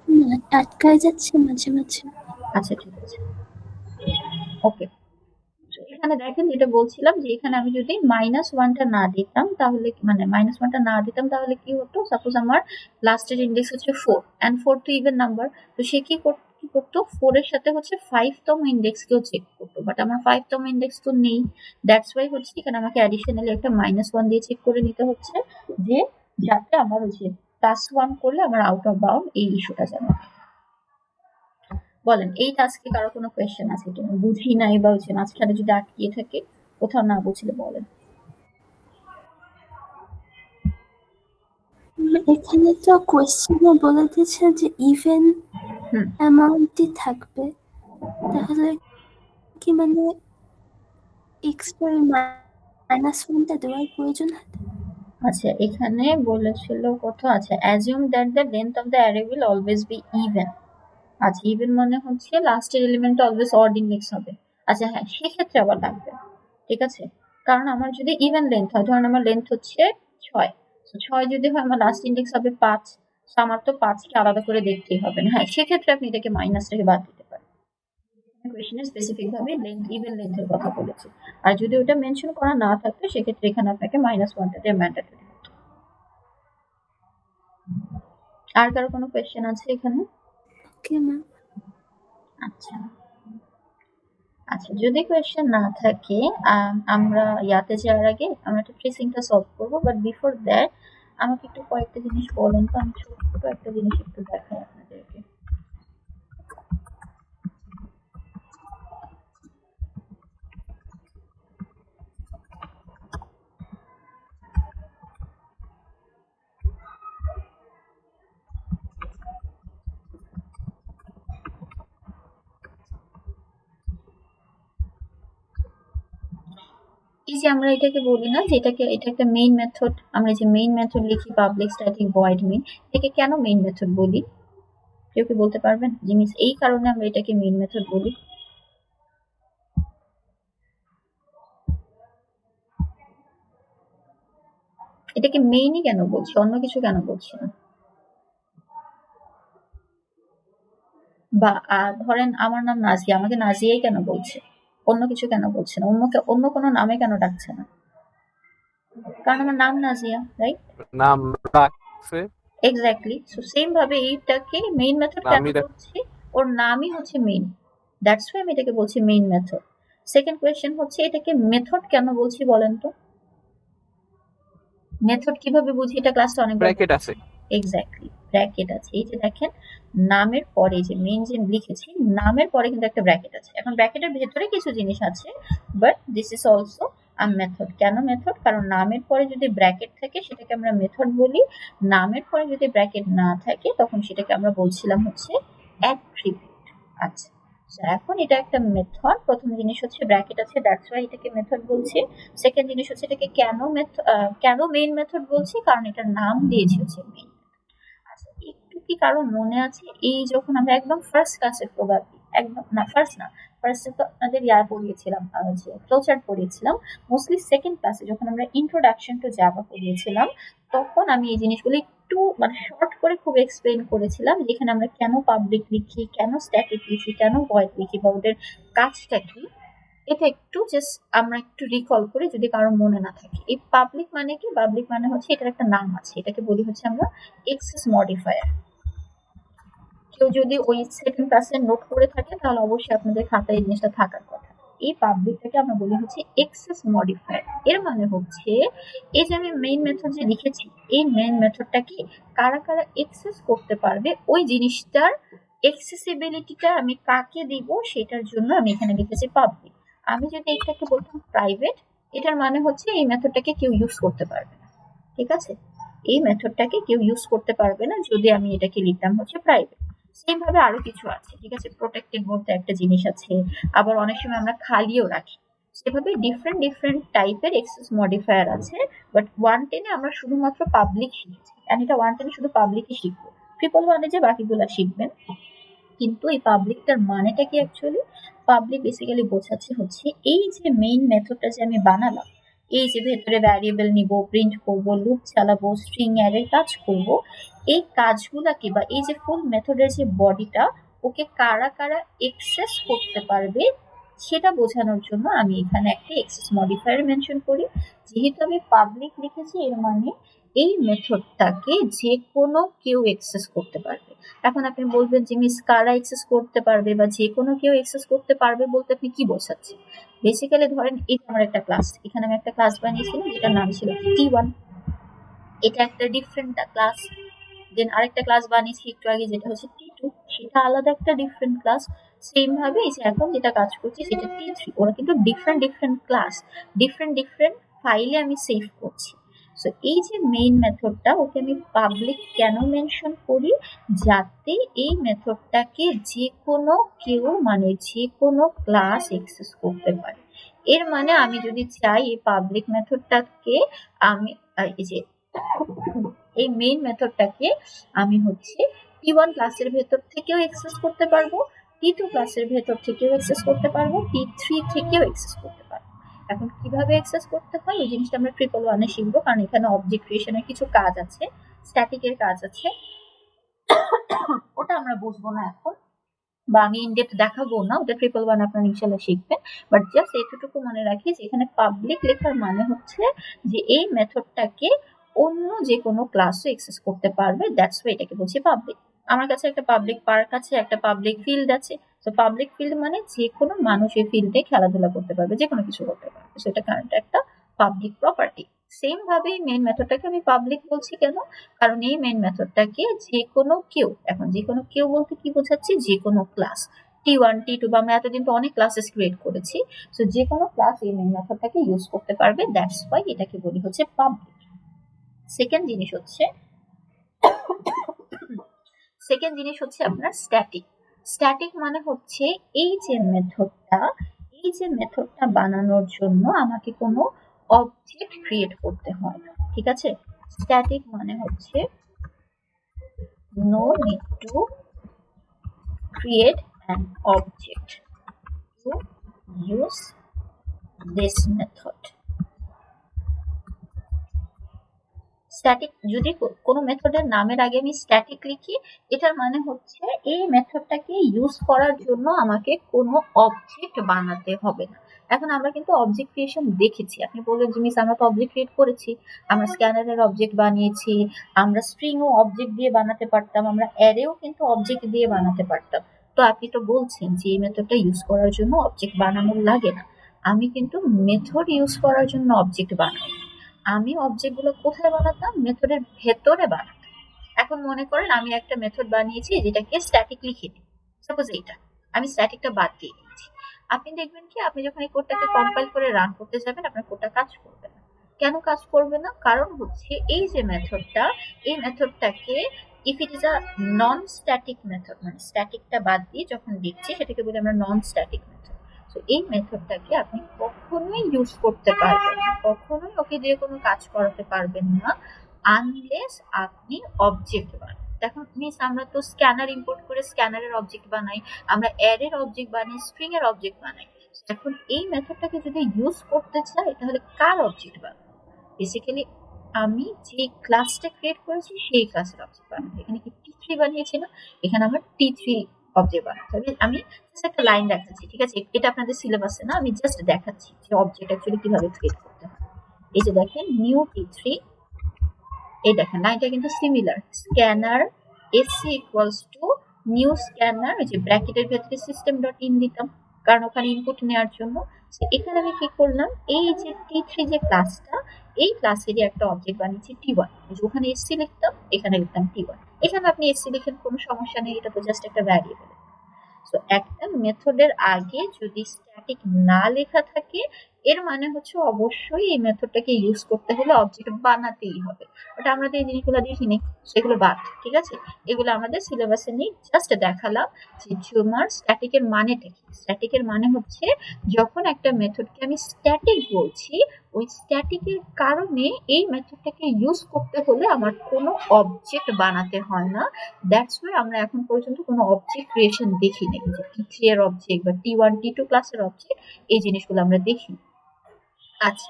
না, আটকায় যাচ্ছে মাঝে মাঝে। আচ্ছা ঠিক আছে, ওকে। এখানে দেখেন যেটা বলছিলাম, যে এখানে আমি যদি -1টা না দিতাম তাহলে মানে -1টা না দিতাম তাহলে কি হতো, সাপোজ আমার লাস্টের ইন্ডেক্স হচ্ছে 4 এন্ড 4 তো ইভেন নাম্বার, তো সে কি করতো 4 এর সাথে হচ্ছে 5 তম ইন্ডেক্সকেও চেক করতো, বাট আমার 5 তম ইন্ডেক্স তো নেই। দ্যাটস ওয়াই হচ্ছে এখানে আমাকে অ্যাডিশনালি একটা -1 দিয়ে চেক করে নিতে হচ্ছে, যে যাতে আমার হচ্ছে +1 করলে আমার আউট অফ বাউন্ড এই ইস্যুটা যেন। বলেন এই টাস্কে কারো কোনো কোয়েশ্চেন আছে কিনা, বুঝি নাই বা হচ্ছে মাঝখানে যদি আটকিয়ে থাকে, কোথাও না বুঝলে বলেন। এখানে তো কোয়েশ্চেনে বলে দিয়েছে যে ইভেন হুম অ্যামাউন্টই থাকবে, তাহলে কি মানে এক্সট্রা -1টা দেওয়ার প্রয়োজন হয়? আচ্ছা এখানে বলেছিল কত, আচ্ছা assume that the length of the array will always be even. আচ্ছা ইভেন মানে হচ্ছে লাস্টের এলিমেন্ট অলওয়েজ অড ইন্ডেক্স হবে। আচ্ছা হ্যাঁ, সেক্ষেত্রে আবার লাগবে। ঠিক আছে, কারণ আমার যদি ইভেন লেন্থ হয়, ধরুন আমার লেন্থ হচ্ছে 6, তো 6 যদি হয় আমার লাস্ট ইন্ডেক্স হবে 5, তো আমার তো 5 কে আলাদা করে দেখতেই হবে না। হ্যাঁ, সেক্ষেত্রে আপনি এটাকে মাইনাস থেকে বাদ দিতে পারেন। কোয়েশ্চেনে স্পেসিফিক ভাবে লেন্থ, ইভেন লেন্থের কথা বলেছে। আর যদি ওটা মেনশন করা না থাকতো সেক্ষেত্রে এখানে আপনাকে -1টা দিয়ে ম্যান্ডেটরি হতো। আর কারো কোনো কোয়েশ্চেন আছে এখানে? Okay ma'am. আচ্ছা আচ্ছা, যদি কোয়েশ্চেন না থাকে আমরা ইয়াতে যাওয়ার আগে আমরা একটা ট্রেসিংটা সলভ করবো, বাট বিফোর দ্যাট আমাকে একটু কয়েকটা জিনিস বলেন তো, আমি ছোট্ট একটা জিনিস একটু দেখাই আপনাদেরকে। এই যে আমরা এটাকে বলি না যে এটা একটা মেইন মেথড, আমরা যে মেইন মেথড লিখি পাবলিক স্ট্যাটিক ভয়েড মেইন, এটাকে কেন মেইন মেথড বলি? কেউ কি বলতে পারবেন? জিনিস এই কারণে আমরা এটাকে মেইন মেথড বলি। এটাকে মেইনই কেন বলছি, অন্য কিছু কেন বলছি না? বা ধরেন আমার নাম নাজিয়া, আমাকে নাজিয়াই কেন বলছে, অন্য কিছু কেন বলছে না, অন্য কোনো নামে কেন ডাকছে না? কারণ আমার নাম নাজিয়া, রাইট? নাম রাখছে, এক্স্যাক্টলি। সো সেম ভাবে এইটাকে মেইন মেথড কেন নামই রাখ- বলছি, ওর নামই হচ্ছে মেইন, দ্যাটস ওয়াই আমি এটাকে বলছি মেইন মেথড। সেকেন্ড কোয়েশ্চেন হচ্ছে এটাকে মেথড কেন বলছি বলেন তো? মেথড কিভাবে বুঝি, এটা ক্লাসে অনেকবার ব্র্যাকেট আছে। এক্স্যাক্টলি, ব্র্যাকেট আছে। এই যে দেখেন নামের পরে যে মেইন যে লিখেছি, নামের পরে কিন্তু একটা ব্র্যাকেট আছে। এখন ব্র্যাকেটের ভেতরে কিছু জিনিস আছে, but this is also a method. কেন মেথড? কারণ নামের পরে যদি ব্র্যাকেট থাকে সেটাকে আমরা মেথড বলি, নামের পরে যদি ব্র্যাকেট না থাকে তখন সেটাকে আমরা বলছিলাম হচ্ছে অ্যাট্রিবিউট। আচ্ছা, এখন এটা একটা মেথড। প্রথম জিনিস হচ্ছে ব্র্যাকেট আছে, দ্যাটস ওয়াই এটাকে মেথড বলছি। সেকেন্ড জিনিস হচ্ছে এটাকে কেন মেইন মেথড বলছি, কারণ এটার নাম দিয়েছি হচ্ছে মেইন। আচ্ছা একটু কি কারো মনে আছে, এই যখন আমরা একদম ফার্স্ট ক্লাসে প্রবাবলি, একদম না ফার্স্ট না, ফার্স্টে তো আপনাদের পড়িয়েছিলাম, যে ফ্লোচার্ট পড়িয়েছিলাম। মোস্টলি সেকেন্ড ক্লাসে যখন আমরা ইন্ট্রোডাকশন টু জাভা পড়িয়েছিলাম, তখন আমি এই জিনিসগুলো একটু মানে শর্ট করে খুব এক্সপ্লেন করেছিলাম, যেখানে আমরা কেন পাবলিক লিখি, কেন স্ট্যাটিক লিখি, কেন ভয়েড লিখি, বা ওদের কাজটা কি। এটা একটু জাস্ট আমরা একটু রিকল করি যদি কারো মনে না থাকে। এই পাবলিক মানে কি? পাবলিক মানে হচ্ছে এটার একটা নাম আছে, এটাকে বলি হচ্ছে আমরা এক্সেস মডিফায়ার। কেউ যদি ওই সেকেন্ড ক্লাসে নোট করে থাকে তাহলে অবশ্যই আপনাদের খাতায় এই জিনিসটা থাকার কথা। এই পাবলিকটাকে আমরা বলি হচ্ছে এক্সেস মডিফায়ার। এর মানে হচ্ছে এই যে আমি মেইন মেথড যে লিখেছি, এই মেইন মেথডটাকে কারা কারা এক্সেস করতে পারবে, ওই জিনিসটার এক্সেসিবিলিটিটা আমি কাকে দিব সেটার জন্য আমি এখানে লিখেছি পাবলিক। আমি যদি এটাকে বলতাম প্রাইভেট, এটার মানে হচ্ছে এই মেথডটাকে কেউ ইউজ করতে পারবে না। ঠিক আছে, এই মেথডটাকে কেউ ইউজ করতে পারবে না যদি আমি এটাকে লিখতাম হচ্ছে প্রাইভেট। সেম ভাবে আরো কিছু আছে, ঠিক আছে। প্রোটেক্টেড বলতে একটা জিনিস আছে, আবার অনেক সময় আমরা খালিও রাখি। সেভাবে ডিফারেন্ট ডিফারেন্ট টাইপের এক্সেস মডিফায়ার আছে। বাট 110 এ আমরা শুধুমাত্র পাবলিক শিখেছি, আমি এটা 110 এ শুধু পাবলিকই শিখবো। 111 এ যে বাকিগুলা শিখবেন। কিন্তু এই পাবলিকটার মানেটা কি অ্যাকচুয়ালি? পাবলিক বেসিক্যালি বোঝাচ্ছে হচ্ছে এই যে মেইন মেথডটা যে আমি বানালাম, এই যে ভেতরে ভ্যারিয়েবল নিব, প্রিন্ট করব, লুপ চালাবো, স্ট্রিং অ্যারের কাজ করব, এই কাজগুলাকে বা এই যে ফুল মেথডের যে বডিটা, ওকে কারা কারা এক্সেস করতে পারবে সেটা বোঝানোর জন্য আমি এখানে একটা এক্সেস মডিফায়ার মেনশন করি। যেহেতু আমি পাবলিক লিখেছি, এর মানে এই মেথডটাকে যে কোনো কেউ এক্সেস করতে পারবে। এখন আপনি বলবেন যে মিস কারা এক্সেস করতে পারবে বা যে কোনো কেউ এক্সেস করতে পারবে বলতে আপনি কি বোঝাচ্ছেন? বেসিক্যালি ধরেন এটা আমার একটা ক্লাস, এখানে আমি একটা ক্লাস বানিয়েছিলাম যেটার নাম ছিল T1, এটা একটা ডিফারেন্ট ক্লাস। দেন আরেকটা ক্লাস বানিয়েছি একটু আগে যেটা হচ্ছে T2, সেটা আলাদা একটা ডিফারেন্ট ক্লাস। সেম ভাবে এই যে এখন যেটা কাজ করছি সেটা T3, ওরা কিন্তু different different class, different different ফাইলে আমি সেভ করছি। সো এই যে মেইন মেথডটা, ওকে আমি পাবলিক কেন মেনশন করি? যাতে এই মেথডটাকে যে কোনো কেউ মানে যে কোনো ক্লাস অ্যাক্সেস করতে পারে। এর মানে আমি যদি চাই এই পাবলিক মেথডটাকে আমি এই যে এই মেইন মেথডটাকে আমি হচ্ছে T1 ক্লাসের ভেতর থেকেও অ্যাক্সেস করতে পারবো, T2 ক্লাসের ভেতর থেকেও অ্যাক্সেস করতে পারবো, T3 থেকেও অ্যাক্সেস করতে পারবো। এখন কিভাবে অ্যাক্সেস করতে হয় এই জিনিসটা আমরা 111 এ শিখবো, কারণ এখানে অবজেক্ট ক্রিয়েশনের কিছু কাজ আছে, স্ট্যাটিকের কাজ আছে, ওটা আমরা বুঝবো না এখন, বা আমি ইনডেপথ দেখাবো না, ওটা 111 আপনারা ইনশাআল্লাহ শিখবেন। বাট জাস্ট এতটুকু মনে রাখি যে এখানে পাবলিক লেখার মানে হচ্ছে যে এই মেথডটাকে অন্য যে কোনো ক্লাসও অ্যাক্সেস করতে পারবে, দ্যাটস ওয়াই এটাকে বলছি পাবলিক। আমার কাছে একটা পাবলিক পার্ক আছে, একটা পাবলিক ফিল্ড আছে। তো পাবলিক ফিল্ড মানে যে কোনো মানুষ এই ফিল্ডে খেলাধুলা করতে পারবে, যে কোনো কিছু করতে পারবে, সেটা কারণ একটা পাবলিক প্রপার্টি। সেম ভাবে মেইন মেথডটাকে আমি পাবলিক বলছি কেন? কারণ এই মেইন মেথডটাকে যে কোনো কেউ, এখন যে কোনো কেউ বলতে কি বোঝাচ্ছি? যে কোনো ক্লাস T1 T2 বা আমরা এতদিন তো অনেক ক্লাসেস ক্রিয়েট করেছি, সো যে কোনো ক্লাস এই মেইন মেথডটাকে ইউজ করতে পারবে, দ্যাটস ওয়াই এটাকে বলি হচ্ছে পাবলিক। সেকেন্ড জিনিস হচ্ছে আপনার স্ট্যাটিক। স্ট্যাটিক মানে হচ্ছে এই যে মেথডটা বানানোর জন্য আমাকে কোনো অবজেক্ট ক্রিয়েট করতে হয় না, ঠিক আছে। স্ট্যাটিক মানে হচ্ছে no need to create an object to use this method. Static যদি কোনো মেথডের নামের আগে আমি স্ট্যাটিক লিখি, এটার মানে হচ্ছে এই মেথডটাকে ইউজ করার জন্য আমাকে কোনো অবজেক্ট বানাতে হবে না। এখন আমরা কিন্তু অবজেক্ট ক্রিয়েশন দেখেছি, আপনি বললেন যে মিস আমরা তো অবজেক্ট ক্রিয়েট করেছি, আমরা স্ক্যানারের অবজেক্ট বানিয়েছি, আমরা স্ট্রিংও অবজেক্ট দিয়ে বানাতে পারতাম, আমরা অ্যারেও কিন্তু অবজেক্ট দিয়ে বানাতে পারতাম। তো আপনি তো বলছেন যে এই মেথডটা ইউজ করার জন্য অবজেক্ট বানানোর লাগে না। আমি কিন্তু মেথড ইউজ করার জন্য অবজেক্ট বানাই, আমি অবজেক্টগুলো কোথায় বানাতাম? মেথডের ভেতরে বানাতাম। এখন মনে করেন আমি একটা মেথড বানিয়েছি যেটাকে স্ট্যাটিক লিখে দিই, সাপোজ এইটা আমি স্ট্যাটিকটা বাদ দিয়ে দিয়েছি। আপনি দেখবেন কি আপনি যখন এই কোডটাকে কম্পাইল করে রান করতে যাবেন, আপনার কোডটা কাজ করবে না। কেন কাজ করবে না? কারণ হচ্ছে এই যে মেথডটা, এই মেথডটাকে if it is a non static method, মানে স্ট্যাটিকটা বাদ দিয়ে যখন লিখছি সেটাকে বলি আমরা নন স্ট্যাটিক মেথড। তো এই মেথডটাকে আপনি কখনোই ইউজ করতে পারবেন না, কখনোই ওকে দিয়ে কোনো কাজ করাতে পারবেন না আনলেস আপনি অবজেক্ট বানান। দেখুন মিস আমরা তো স্ক্যানার ইম্পোর্ট করে স্ক্যানারের অবজেক্ট বানাই, আমরা অ্যারের অবজেক্ট বানাই, স্ট্রিং এর অবজেক্ট বানাই। এখন এই মেথডটাকে যদি ইউজ করতে চাই তাহলে কার অবজেক্ট বানাবো? বেসিক্যালি আমি যে ক্লাসটা ক্রিয়েট করেছি সেই ক্লাসের অবজেক্ট বানাবো। এখানে কি T3 বানিয়েছি না, এখানে আমার T3 অবজেক্ট বানাতে হবে। আমি জাস্ট একটা লাইন দেখাচ্ছি, ঠিক আছে, এটা আপনাদের সিলেবাসে না, আমি জাস্ট দেখাচ্ছি যে অবজেক্ট অ্যাকচুয়ালি কিভাবে ক্রিয়েট করতে হয়। এই যে দেখেন নিউ T3, এই দেখেন লাইনটা কিন্তু similar, scanner SC equals to new scanner, ওই যে ব্র্যাকেটের ভেতরে সিস্টেম ডট ইন দিতাম কারণ ওখানে ইনপুট নেওয়ার জন্য। এখানে আমি কি করলাম, এই যে T3 যে ক্লাসটা, এই ক্লাসেরই একটা অবজেক্ট বানিয়েছি T1, ওখানে এসসি লিখতাম, এখানে লিখতাম T1। এখানে আপনি এসসি লিখেন, কোনো সমস্যা নেই, এটা তো জাস্ট একটা ভ্যারিয়েবল। সো একটা মেথডের আগে যদি স্ট্যাটিক না লেখা থাকে, এর মানে হচ্ছে অবশ্যই এই মেথডটাকে ইউজ করতে হলে অবজেক্ট বানাতেই হবে। বাট আমরা তো এই জিনিসগুলো দেখিনি, সেগুলো বাদ, ঠিক আছে? এগুলো আমাদের সিলেবাসে নেই, জাস্ট দেখালাম যে তোমার স্ট্যাটিকের মানেটা কি। স্ট্যাটিকের মানে হচ্ছে যখন একটা মেথডকে আমি স্ট্যাটিক বলছি, ওই স্ট্যাটিকের কারণে এই মেথডটাকে ইউজ করতে হলে আমার কোনো অবজেক্ট বানাতে হয় না। দ্যাটস ওয়াই আমরা এখন পর্যন্ত কোনো অবজেক্ট ক্রিয়েশন দেখিনি, যে T3 এর অবজেক্ট বা T1 T2 ক্লাসের অবজেক্ট, এই জিনিসগুলো আমরা দেখিনি। আচ্ছা,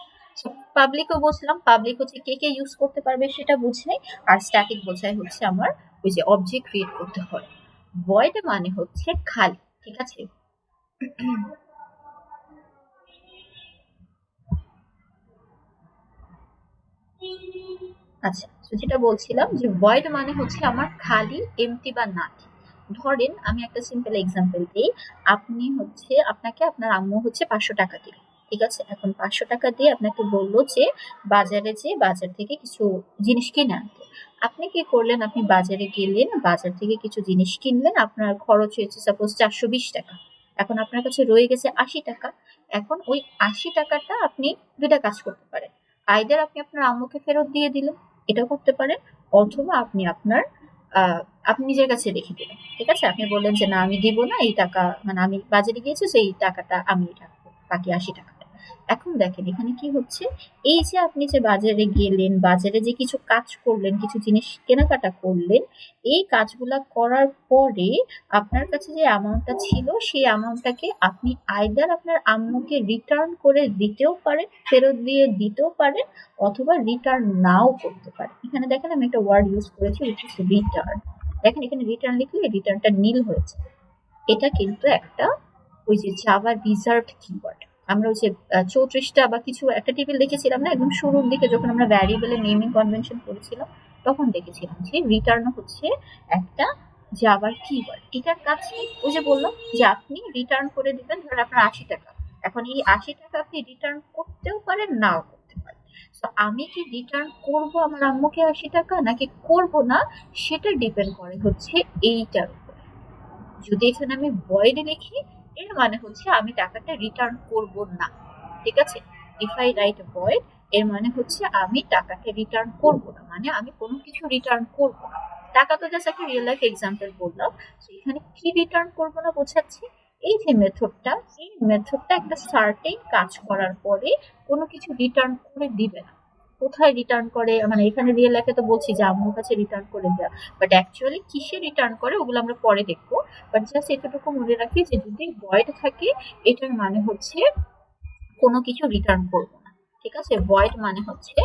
পাবলিকও বুঝলাম, পাবলিক হচ্ছে কে কে ইউজ করতে পারবে সেটা বুঝাই, আর স্ট্যাটিক বোঝাই হচ্ছে আমার ওই যে অবজেক্ট ক্রিয়েট করতে হয়। ভয়েড মানে হচ্ছে খালি, ঠিক আছে? আচ্ছা, তো যেটা বলছিলাম যে ভয়েড মানে হচ্ছে আমার খালি, এমটি বা নাট। ধরেন আমি একটা সিম্পল এক্সাম্পল দিই, আপনি হচ্ছে আপনাকে আপনার আম্মু হচ্ছে 500 টাকা দিল, ঠিক আছে? এখন 500 টাকা দিয়ে আপনাকে বললো যে বাজারে যে বাজার থেকে কিছু জিনিস কিনে আনতে। আপনি কি করলেন? আপনি বাজারে গেলেন, বাজার থেকে কিছু জিনিস কিনলেন, আপনার খরচ হয়েছে সাপোজ 420 টাকা। এখন আপনার কাছে রয়ে গেছে 80 টাকা। এখন ওই 80 টাকাটা আপনি দুইটা কাজ করতে পারেন। আইদার আপনি আপনার আম্মুকে ফেরত দিয়ে দিলেন, এটাও করতে পারেন, অথবা আপনি আপনার আপনি নিজের কাছে রেখে দিলেন, ঠিক আছে? আপনি বললেন যে না আমি দিব না, এই টাকা মানে আমি বাজারে গিয়েছি, সেই টাকাটা আমি রাখবো, বাকি 80 টাকাটা। এখন দেখেন এখানে কি হচ্ছে, এই যে আপনি যে বাজারে গেলেন, বাজারে যে কিছু কাজ করলেন, কিছু জিনিস কেনাকাটা করলেন, এই কাজগুলা করার পরে আপনার কাছে যে অ্যামাউন্টটা ছিল, সেই অ্যামাউন্টটাকে আপনি আইদার আপনার আম্মুকে রিটার্ন করে দিতেও পারেন, ফেরত দিয়ে দিতেও পারেন, অথবা রিটার্ন নাও করতে পারেন। এখানে দেখেন আমি একটা ওয়ার্ড ইউজ করেছি, which is রিটার্ন। দেখেন এখানে রিটার্ন লিখলে রিটার্নটা নীল হয়েছে। এটা কিন্তু একটা ওই যে জাভা রিজার্ভড কিওয়ার্ড। আমরা ওই যে 34টা বা কিছু একটা টেবিল দেখেছিলাম না একদম শুরুর দিকে, যখন আমরা ভ্যারিয়েবলের নেমিং কনভেনশন করেছিলাম, তখন দেখেছিলাম যে রিটার্ন হচ্ছে একটা জাভার কিওয়ার্ড। এটার কাজ কি? ওই যে বললাম যে আপনি রিটার্ন করে দিবেন, ধর আপনার 80 টাকা। এখন এই 80 টাকা আপনি রিটার্ন করতেও পারেন, নাও করতে পারেন। তো আমি কি রিটার্ন করব আমার আম্মুকে 80 টাকা নাকি করব না, সেটা ডিপেন্ড করে হচ্ছে এইটার উপর। যদি এখানে আমি ভয়েড লিখি, এর মানে হচ্ছে আমি টাকাটা রিটার্ন করব না, ঠিক আছে? ইফ আই রাইট ভয়েড, এর মানে হচ্ছে আমি টাকাটা রিটার্ন করব না, মানে আমি কোনো কিছু রিটার্ন করব না। টাকা তো জাস্ট একটা রিয়েল লাইফ এক্সাম্পল বললাম। তো এখানে কি রিটার্ন করব না বোঝাচ্ছি, এই যে মেথডটা, এই মেথডটা একটা সার্টেন কাজ করার পরে কোনো কিছু রিটার্ন করে দিবে না। কোথায় রিটার্ন করে, মানে এখানে রিয়েল লাইফে তো বলছি যে আম্মুর কাছে রিটার্ন করে দেওয়া, বাট অ্যাকচুয়ালি কিসে রিটার্ন করে ওগুলো আমরা পরে দেখবো। বাট জাস্ট এতটুকু মনে রাখি যে যদি ভয়েড থাকে, এটার মানে হচ্ছে কোনো কিছু রিটার্ন করবো না, ঠিক আছে? ভয়েড মানে হচ্ছে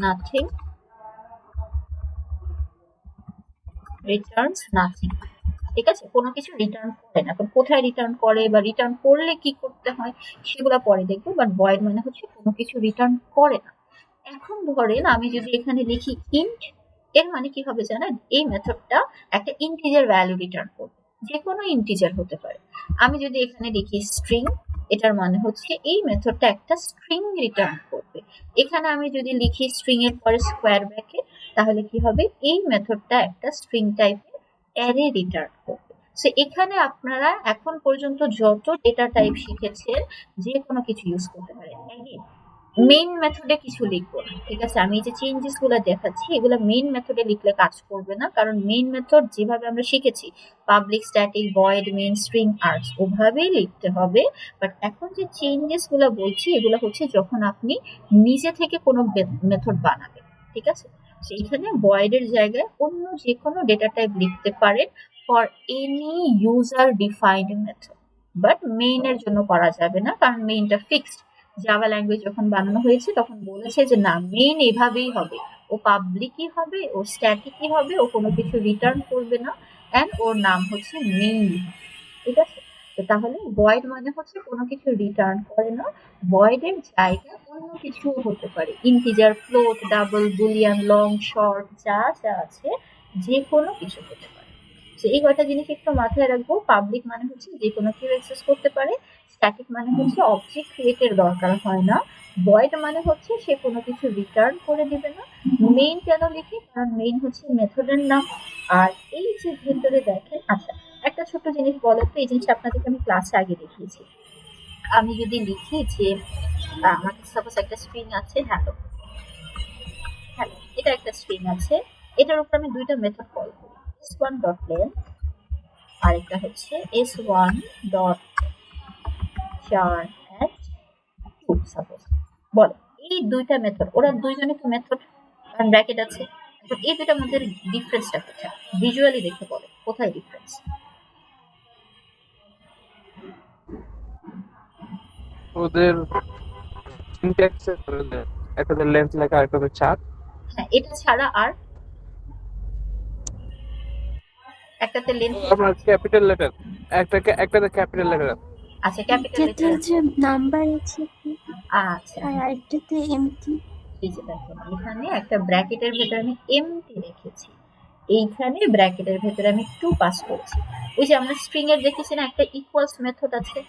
নাথিং, রিটার্নস নাথিং, ঠিক আছে? কোনো কিছু রিটার্ন করে না। এখন কোথায় রিটার্ন করে বা রিটার্ন করলে কি করতে হয় সেগুলো পরে দেখবো, বাট ভয়েড মানে হচ্ছে কোনো কিছু রিটার্ন করে না। এখন ধরেন আমি যদি এখানে লিখি ইন্ট, এর মানে কি হবে জানেন? এই মেথডটা একটা ইন্টিজার ভ্যালু রিটার্ন করবে, যে কোনো ইন্টিজার হতে পারে। আমি যদি এখানে লিখি স্ট্রিং, এটার মানে হচ্ছে এই মেথডটা একটা স্ট্রিং রিটার্ন করবে। এখানে আমি যদি লিখি স্ট্রিং এর পরে স্কোয়ার ব্র্যাকেট, তাহলে কি হবে? এই মেথডটা একটা স্ট্রিং টাইপের অ্যারে রিটার্ন করবে। সো এখানে আপনারা এখন পর্যন্ত যত ডেটা টাইপ শিখেছেন, যে কোনো কিছু ইউজ করতে পারেন। মেইন মেথডে কিছু লিখবো না, ঠিক আছে? আমি এই যে চেঞ্জেস গুলো দেখাচ্ছি, এগুলো মেইন মেথডে লিখলে কাজ করবে না, কারণ মেইন মেথড যেভাবে আমরা শিখেছি public, static, void, main, string, arts, ওভাবেই লিখতে হবে। বাট এখন যে চেঞ্জেস গুলো বলছি, এগুলো হচ্ছে যখন আপনি নিজে থেকে কোনো মেথড বানাবেন, ঠিক আছে? সেইখানে ভয়েডের জায়গায় অন্য যে কোনো ডেটা টাইপ লিখতে পারেন for any user defined method. But মেইনের জন্য করা যাবে না, কারণ মেইনটা ফিক্সড। জাভা ল্যাঙ্গুয়েজ যখন বানানো হয়েছে তখন বলেছে যে না, মেইন এভাবেই হবে, ও পাবলিকই হবে, ও স্ট্যাটিকই হবে, ও কোনো কিছু রিটার্ন করবে না, এন্ড ওর নাম হচ্ছে মেইন, ঠিক আছে? তো তাহলে ভয়েড মানে হচ্ছে কোনো কিছু রিটার্ন করে না। ভয়েডের জায়গায় অন্য কিছু হতে পারে, integer, float, double, Boolean, long, short, যা যা আছে যে কোনো কিছু হতে পারে। তো এই কয়টা জিনিস একটু মাথায় রাখবো। পাবলিক মানে হচ্ছে যে কোনো কেউ অ্যাক্সেস করতে পারে, স্ট্যাটিক মানে হচ্ছে অবজেক্ট ক্রিয়েটের দরকার হয় না, ভয়েড মানে হচ্ছে সে কোনো কিছু রিটার্ন করে দিবে না। মেইন কেন লিখি? কারণ মেইন হচ্ছে মেথডের নাম। আর এই যে ভেতরে দেখেন, আচ্ছা একটা ছোট্ট জিনিস বলো তো, এই জিনিসটা আপনাদেরকে আমি ক্লাসে আগে দেখিয়েছি। আমি যদি লিখি যে আমাকে সাপোজ একটা স্ট্রিং আছে হ্যালো হ্যালো, এটা একটা স্ট্রিং আছে, এটার উপর আমি দুইটা মেথড কল করি, s1 ডট লেন্থ আর একটা হচ্ছে s1 dot char at 2 suppose. বল এই দুইটা মেথড, ওরা দুইজনে তো মেথড ব্র্যাকেট আছে, তো এই দুইটার মধ্যে ডিফারেন্সটা কোথায়? ভিজুয়ালি দেখে বলে কোথায় ডিফারেন্স? ওদের সিনট্যাক্সে একটাতে লেন্থ লেখা আরেকটাতে চার। হ্যাঁ, এটা ছাড়া আর একটাতে লেন্থ, আপনার ক্যাপিটাল লেটার, একটাতে ক্যাপিটাল লেটার। আচ্ছা ক্যাপিটাল যেটা লেটার, যে নাম্বার আছে আচ্ছা আর আরেকটাতে এমটি। এই যে দেখেন এখানে একটা ব্র্যাকেটের ভেতরে আমি এমটি রেখেছি, এইখানে ব্র্যাকেটের ভেতরে আমি 2 পাস করছি। ওই যে আমরা স্ট্রিং এর দেখেছি না একটা ইকুয়ালস মেথড আছে,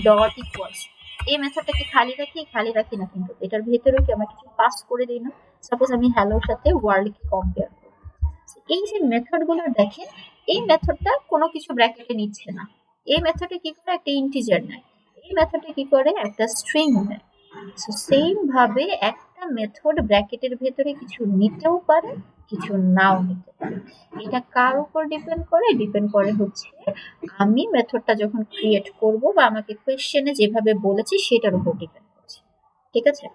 ডট ইকুয়ালস, এই মেথডটাকে খালি রাখি না, কিন্তু এটার ভেতরে কি আমরা কিছু পাস করে দিই না? সাপোজ আমি হ্যালোর সাথে ওয়ার্ল্ডকে কম্পেয়ার করি, এই যে মেথডগুলো দেখেন, এই মেথডটা কোনো কিছু ব্র্যাকেটে নিচ্ছে না, এই মেথডে কি করে একটা ইন্টিজার নেয়, এই মেথডে কি করে একটা স্ট্রিং নেয়। সো সেম ভাবে একটা মেথড ব্র্যাকেটের ভেতরে কিছু নিতেও পারে, কিছু নাও নিতে পারে। এটা কার উপর ডিপেন্ড করে হচ্ছে আমি মেথডটা যখন ক্রিয়েট করব বা আমাকে কোয়েশ্চেনে যেভাবে বলেছি সেটার উপর ডিপেন্ড করছে। ঠিক আছে?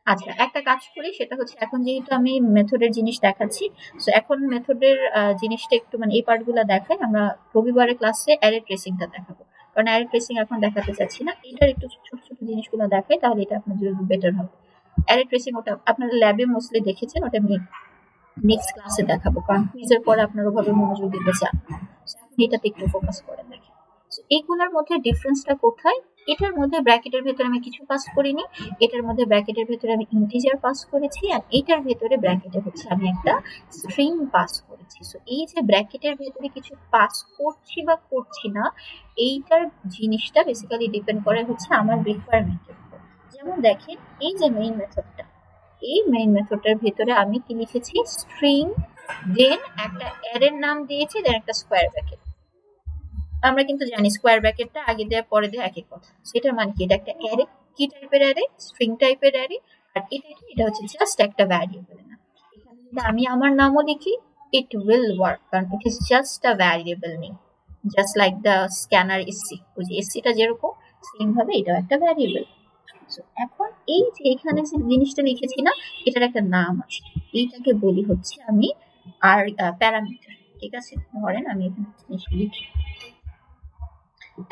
আচ্ছা একটা কাজ করি, সেটা হচ্ছে এখন যেহেতু আমি মেথডের জিনিস দেখাচ্ছি, সো এখন মেথডের জিনিসটা একটু মানে এই পার্টগুলো দেখাই, আমরা রবিবারের ক্লাসে অ্যারে ট্রেসিংটা দেখাবো, কারণ অ্যারে ট্রেসিং এখন দেখাতে চাচ্ছি না, এটার একটু ছোট ছোট জিনিসগুলো দেখাই, তাহলে এটা আপনার জন্য বেটার হবে। অ্যারে ট্রেসিং ওটা আপনারা ল্যাবে মোস্টলি দেখেছেন, ওটা আমি নেক্সট ক্লাসে দেখাবো, কারণ কুইজের পরে আপনারা ওভাবে মনোযোগ দিতে চান না, এখন এটাতে একটু ফোকাস করে দেখেন। এইগুলোর মধ্যে ডিফারেন্সটা কোথায়? এটার মধ্যে ব্র্যাকেটের ভেতরে আমি কিছু পাস করিনি, এটার মধ্যে ব্র্যাকেটের ভেতরে আমি ইন্টিজার পাস করেছি, আর এইটার ভেতরে ব্র্যাকেটে হচ্ছে আমি একটা স্ট্রিং পাস করেছি। সো এই যে ব্র্যাকেটের ভেতরে কিছু পাস করছি বা করছি না, এইটার জিনিসটা বেসিক্যালি ডিপেন্ড করে হচ্ছে আমার রিকোয়ারমেন্টের উপর। যেমন দেখেন এই যে মেইন মেথডটা, এই মেইন মেথডটার ভেতরে আমি কি লিখেছি? স্ট্রিং, দেন একটা অ্যারের নাম দিয়েছি, দেন একটা স্কোয়ার ব্র্যাকেট। আমরা কিন্তু জানি স্কোয়ার ব্র্যাকেটটা আগে দেওয়া পরে দেওয়া একই কথা, সেটার মানে কি? এটা একটা অ্যারে, কি টাইপের অ্যারে? স্ট্রিং টাইপের অ্যারে। আর এটা হচ্ছে জাস্ট একটা ভ্যারিয়েবল না, এখানে যদি আমি আমার নামও লিখি ইট উইল ওয়ার্ক, কারণ it is just a variable name, just like the scanner SC, ওই যে এসসিটা যেরকম সেম ভাবে এটাও একটা ভ্যারিয়েবল। এখন এই যে এখানে যে জিনিসটা লিখেছি না, এটার একটা নাম আছে, এইটাকে বলি হচ্ছে আমি আর প্যারামিটার। ঠিক আছে, ধরেন আমি এখানে জিনিস লিখি,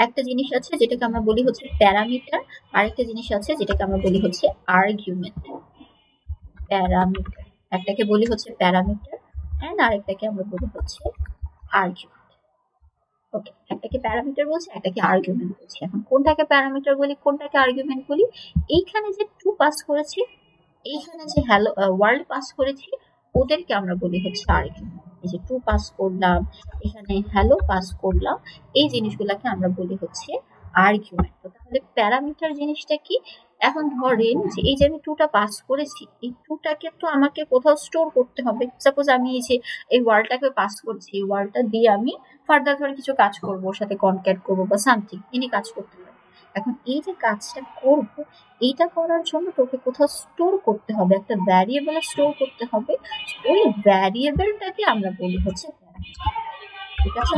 একটা জিনিস আছে যেটাকে আমরা বলি হচ্ছে প্যারামিটার, আরেকটা জিনিস আছে যেটাকে আমরা বলি হচ্ছে আর্গুমেন্ট। প্যারামিটার একটাকে বলি হচ্ছে প্যারামিটার, এন্ড আরেকটাকে আমরা বলি হচ্ছে আর্গুমেন্ট। ওকে, একটাকে প্যারামিটার বলছি, একটাকে আর্গুমেন্ট বলছি। এখন কোনটাকে প্যারামিটার বলি, কোনটাকে আর্গুমেন্ট বলি? এইখানে যে 2 পাস করেছি, এইখানে যে হ্যালো ওয়ার্ল্ড পাস করেছি, ওদেরকে আমরা বলি হচ্ছে আর্গুমেন্ট। এই যে 2 পাস করলাম, এখানে হ্যালো পাস করলাম, এই জিনিসগুলোকে আমরা বলি হচ্ছে আর্গুমেন্ট। তো তাহলে প্যারামিটার জিনিসটা কি? এখন ধরেন যে এই যে আমি 2টা পাস করেছি, এই 2টাকে তো আমাকে কোথাও স্টোর করতে হবে। সাপোজ আমি এই যে এই ওয়ার্ডটাকে পাস করছি, এই ওয়ার্ডটা দিয়ে আমি ফার্দার ধরে কিছু কাজ করবো, ওর সাথে কনক্যাট করবো বা সামথিং, এনে কাজ করতে হবে। এখন এই যে কাজটা করবো, এইটা করার জন্য তোকে কোথাও স্টোর করতে হবে, একটা ভ্যারিয়েবলে স্টোর করতে হবে, ওই ভ্যারিয়েবলটাকে আমরা বলি হচ্ছে প্যারামিটার। ঠিক আছে?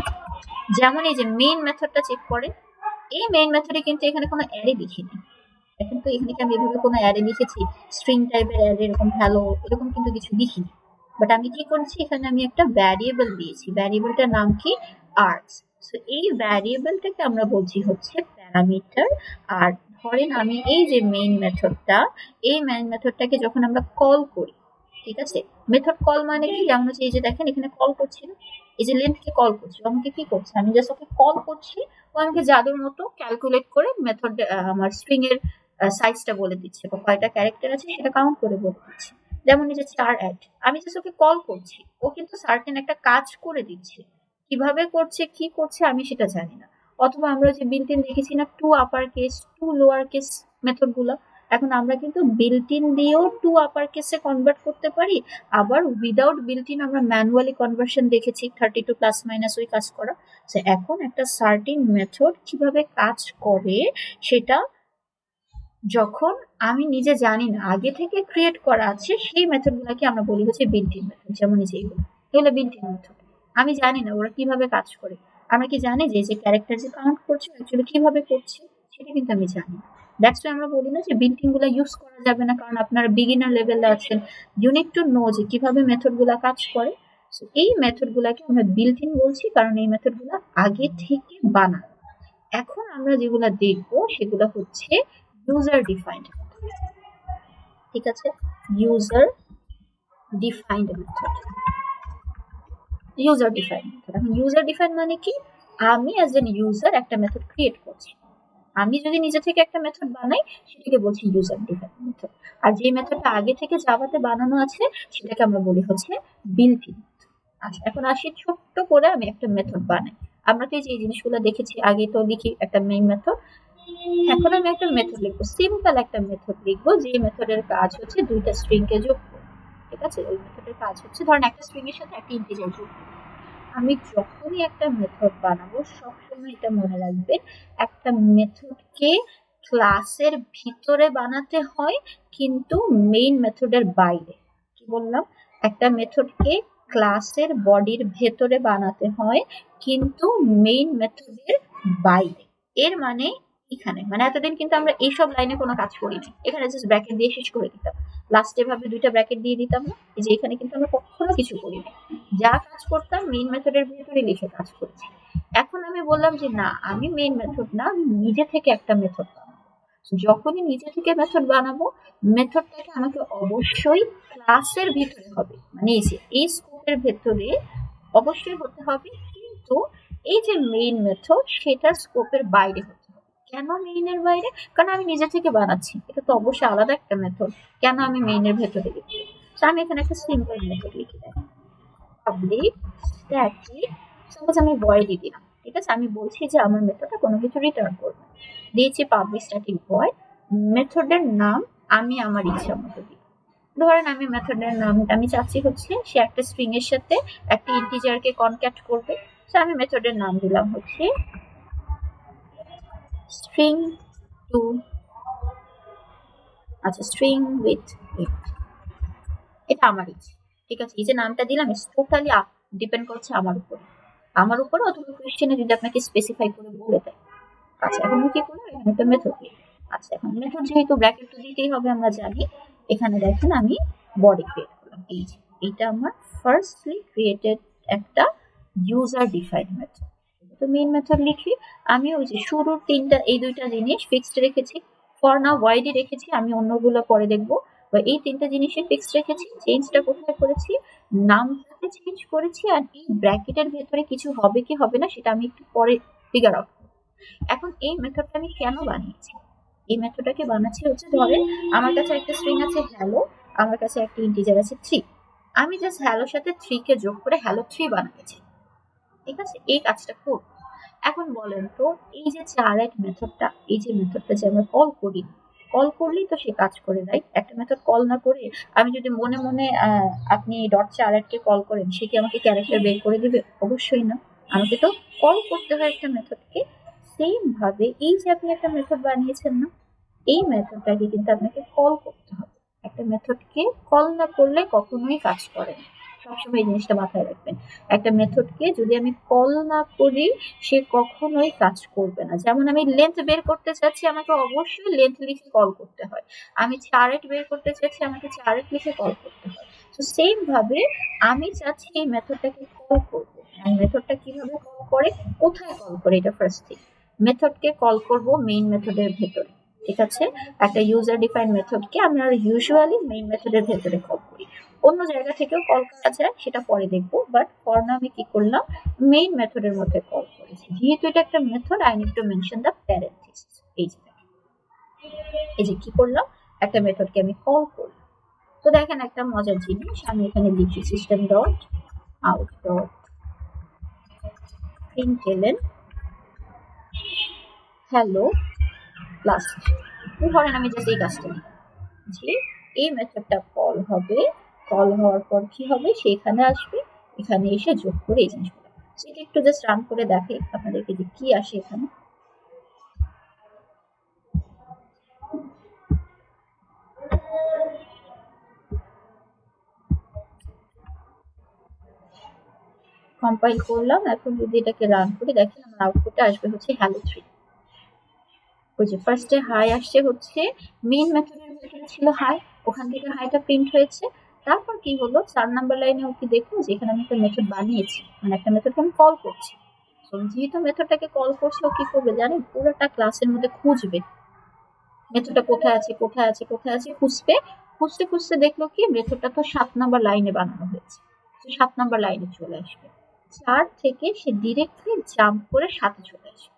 যেমন এই যে মেইন মেথডটা চেক করেন, এই মেইন মেথডে কিন্তু এখানে কোনো অ্যারে লিখিনি, এখন তো এখানে কি আমি এভাবে কোনো অ্যারে লিখেছি, স্ট্রিং টাইপের অ্যারে এরকম হ্যালো এরকম কিন্তু কিছু লিখিনি, বাট আমি কি করেছি, এখানে আমি একটা ভ্যারিয়েবল দিয়েছি, ভ্যারিয়েবলটার নাম কি? আর্টস। সো এই ভ্যারিয়েবলটাকে আমরা বলছি হচ্ছে প্যারামিটার। আর ধরেন আমি এই যে মেইন মেথডটা, এই মেইন মেথডটাকে যখন আমরা কল করি, ঠিক আছে, মেথড কল মানে কি? যেমন হচ্ছে এই যে দেখেন এখানে কল করছি না, এই যে লেন্থকে কল করছি, আমাকে কি করছে, আমি জাস্ট ওকে কল করছি, ও আমাকে জাদুর মতো ক্যালকুলেট করে মেথড আমার স্ট্রিং এর সাইজটা বলে দিচ্ছে, বা কয়টা ক্যারেক্টার আছে সেটা কাউন্ট করে বলে দিচ্ছে। যেমন এই যে চার অ্যাড, আমি জাস্ট ওকে কল করছি, ও কিন্তু সার্টেন একটা কাজ করে দিচ্ছে, কিভাবে করছে কি করছে আমি সেটা জানি না। অথবা আমরা যে বিল্ট ইন দেখেছি না, 2 upper case 2 lower case method গুলো, এখন আমরা কিন্তু বিল্ট ইন দিয়েও 2 আপার কেসে কনভার্ট করতে পারি, আবার উইদাউট বিল্ট ইন আমরা ম্যানুয়ালি কনভার্সন দেখেছি 32 প্লাস মাইনাস ওই কাজ করা। এখন একটা সার্টেন মেথড কিভাবে কাজ করে সেটা যখন আমি নিজে জানি না, আগে থেকে ক্রিয়েট করা আছে, সেই মেথডগুলোকে আমরা বলি হচ্ছে বিল্ট ইন মেথড। যেমন এই যে এগুলো বিল্ট ইন মেথড। আমি জানি না ওরা কিভাবে কাজ করে। আমরা কি জানি যে ক্যারেক্টার যে কাউন্ট করছে অ্যাকচুয়ালি কিভাবে করছে, সেটা কিন্তু আমি জানি। দ্যাটস ওয়াই আমরা বলি না যে বিল্ট ইন গুলা ইউজ করা যাবে না, কারণ আপনারা বিগিনার লেভেলে আছেন। ইউ নিড টু নো যে কিভাবে মেথড গুলা কাজ করে। সো এই মেথড গুলাকে আমরা বিল্ট ইন বলছি, কারণ এই মেথড গুলা আগে থেকে বানানো। এখন আমরা যেগুলা দেখবো সেগুলো হচ্ছে ইউজার ডিফাইন্ড। ঠিক আছে, user defined method. User defined method, এখন ইউজার ডিফাইন্ড মানে কি? আমি অ্যাজ এন ইউজার একটা মেথড ক্রিয়েট করছি। আমি যদি নিজে থেকে একটা মেথড বানাই সেটাকে বলছি ইউজার ডিফাইন্ড মেথড। আর যে মেথডটা আগে থেকে জাভাতে বানানো আছে সেটাকে আমরা বলি হচ্ছে বিল্ট ইন। আচ্ছা, এখন আসি ছোট্ট করে আমি একটা মেথড বানাই। আমরা তো এই যে এই জিনিসগুলো দেখেছি, আগে তো লিখি একটা মেইন মেথড। এখন আমি একটা মেথড লিখবো, সিম্পল একটা মেথড লিখবো, যে মেথডের কাজ হচ্ছে দুইটা স্ট্রিং কে যোগ করা। ঠিক আছে, ওই মেথডের কাজ হচ্ছে ধরেন একটা স্ট্রিং এর সাথে একটা ইন্টিজার যোগ করা। আমি যখনই একটা মেথড বানাবো সবসময় এটা মনে রাখবেন, একটা মেথডকে ক্লাসের ভিতরে বানাতে হয়, কিন্তু মেইন মেথডের বাইরে। কি বললাম? একটা মেথডকে ক্লাসের বডির ভেতরে বানাতে হয়, কিন্তু মেইন মেথডের বাইরে। এর মানে এখানে, মানে এতদিন কিন্তু আমরা এইসব লাইনে কোনো কাজ করিনি, এখানে জাস্ট ব্র্যাকেট দিয়ে শেষ করে দিতাম। লাস্টে ভাবে দুইটা ব্র্যাকেট দিয়ে দিতাম না, এই যে এখানে কিন্তু আমরা কখনো কিছু করিনি। যা কাজ করতাম মেইন মেথডের ভিতরে লিখে কাজ করেছি। এখন আমি বললাম যে না, আমি মেইন মেথড না, আমি নিজে থেকে একটা মেথড বানাবো। যখনই নিজে থেকে মেথড বানাবো, মেথডটাকে আমাকে অবশ্যই ক্লাসের ভিতরে হবে, মানে এই স্কোপের ভেতরে অবশ্যই হতে হবে, কিন্তু এই যে মেইন মেথড সেটার স্কোপের বাইরে হতে হবে। কেন মেইনের বাইরে? কারণ আমি নিজে থেকে বানাচ্ছি, এটা তো অবশ্যই আলাদা একটা মেথড। কেন আমি মেইনের ভেতরে লিখবো? আমি এখানে একটা সিম্পল মেথড লিখে দেব, পাবলিক স্ট্যাটিক, সাপোজ আমি ভয়েড দিলাম। ঠিক আছে, আমি বলছি যে আমার মেথডটা কোনো কিছু রিটার্ন করবে, দিয়েছি পাবলিক স্ট্যাটিক ভয়েড। মেথডের নাম আমি আমার ইচ্ছা মতো দিই। ধরেন আমি মেথডের নাম আমি চাচ্ছি হচ্ছে সে একটা স্ট্রিং এর সাথে একটা ইন্টিজারকে কনক্যাট করবে। তো আমি মেথডের নাম দিলাম হচ্ছে স্ট্রিং টু, আচ্ছা স্ট্রিং উইথ ইট। এটা আমার ইচ্ছে। ঠিক আছে, এই যে নামটা দিলাম টোটালি ডিপেন্ড করছে আমার উপর অথবা কোয়েশ্চেনে যদি আপনাকে স্পেসিফাই করে বলে দেয়। আচ্ছা, এখন কি করলাম, এখানে একটা মেথড দিই। আচ্ছা, এখন মেথড যেহেতু ব্র্যাকেট তো দিতেই হবে আমরা জানি, এখানে দেখেন আমি বডি ক্রিয়েট করলাম। এই যে এইটা আমার ফার্স্টলি ক্রিয়েটেড একটা ইউজার ডিফাইন্ড মেথড। তো মেইন মেথড লিখি, আমি ওই যে শুরুর এই দুইটা জিনিস ফিক্সড রেখেছি। ফর নাও ওয়াইডি রেখেছি, আমি অন্যগুলো পরে দেখবো। এই তিনটা জিনিসই ফিক্সড রেখেছি। চেঞ্জটা কোথায় করেছি? নামটাকে চেঞ্জ করেছি, আর এই ব্র্যাকেটের ভেতরে কিছু হবে কি হবে না সেটা আমি একটু পরে ফিগার আউট। এখন এই মেথডটা আমি কেন বানিয়েছি? এই মেথডটাকে বানাচ্ছি হচ্ছে, ধরেন আমার কাছে একটা স্ট্রিং আছে হ্যালো, আমার কাছে একটা ইন্টিজার আছে 3। আমি জাস্ট হ্যালোর সাথে 3 কে যোগ করে হ্যালো 3 বানিয়েছি। ঠিক আছে, এই কাজটা করব। এখন বলেন তো, এই যে চারেট মেথডটা, এই যে মেথডটা যে আমরা কল করলেই তো সে কাজ করে, রাইট? একটা মেথড কল না করে আমি যদি মনে মনে আপনি ডট চারেটকে কল করেন, সে কি আমাকে ক্যারেক্টার বের করে দিবে? অবশ্যই না, আমাকে তো কল করতে হয় একটা মেথডকে। সেম ভাবে এই যে আপনি একটা মেথড বানিয়েছেন না, এই মেথডটাকে কিন্তু আপনাকে কল করতে হবে। একটা মেথডকে কল না করলে কখনোই কাজ করে না। সবসময় এই জিনিসটা মাথায় রাখবেন, একটা মেথডকে যদি আমি কল না করি সে কখনোই কাজ করবে না। যেমন আমি লেন্থ বের করতে চাচ্ছি, আমাকে অবশ্যই লেন্থ লিখে কল করতে হয়। আমি চারেট বের করতে চাচ্ছি, আমাকে চারেট লিখে কল করতে হয়। তো সেম ভাবে আমি চাচ্ছি এই মেথডটাকে কল করবো। মেথডটা কিভাবে কল করে, কোথায় কল করে, এটা ফার্স্ট থিং। মেথডকে কল করব মেইন মেথডের ভেতরে। ঠিক আছে, একটা ইউজার ডিফাইন মেথডকে আমরা ইউজুয়ালি মেইন মেথডের ভেতরে কল করি। অন্য জায়গা থেকেও কল করা যায়, সেটা পরে দেখবো, বাট ফর নাও আমি কি করলাম, মেইন মেথডের মধ্যে কল করেছি। যেহেতু এটা একটা method, I need to mention the parenthesis. এই যে কি করলাম, একটা মেথডকে আমি কল করলাম। তো দেখেন একটা মজার জিনিস, আমি এখানে লিখি system dot out dot println hello last. ধরেন আমি জাস্ট এই কাজটা নিই, যে এই মেথডটা কল হবে, কল হওয়ার পর কি হবে, সেখানে আসবে, এখানে এসে যোগ করে এই জিনিসগুলো। সেটা একটু জাস্ট রান করে দেখে আপনাদেরকে যে কি আসে এখানে। কম্পাইল করলাম। এখন যদি এটাকে রান করি, দেখেন আমার আউটপুটে আসবে হচ্ছে হ্যালো 3। ওই যে ফার্স্টে হাই আসছে হচ্ছে মেইন মেথডের ভিতরে ছিল হাই, ওখান থেকে হাইটা প্রিন্ট হয়েছে। তারপর কি হলো, 4 নাম্বার লাইনেও কি দেখলো যে এখানে আমি একটা মেথড বানিয়েছি, মানে একটা মেথডকে আমি কল করছি। তো যেহেতু মেথডটাকে কল করছে, ও কি করবে জানেন, পুরোটা ক্লাসের মধ্যে খুঁজবে মেথডটা কোথায় আছে কোথায় আছে কোথায় আছে, খুঁজবে। খুঁজতে খুঁজতে দেখলো কি মেথডটা তো 7 নাম্বার লাইনে বানানো হয়েছে, তো 7 নাম্বার লাইনে চলে আসবে। 4 থেকে সে ডিরেক্টলি জাম্প করে 7 চলে আসবে।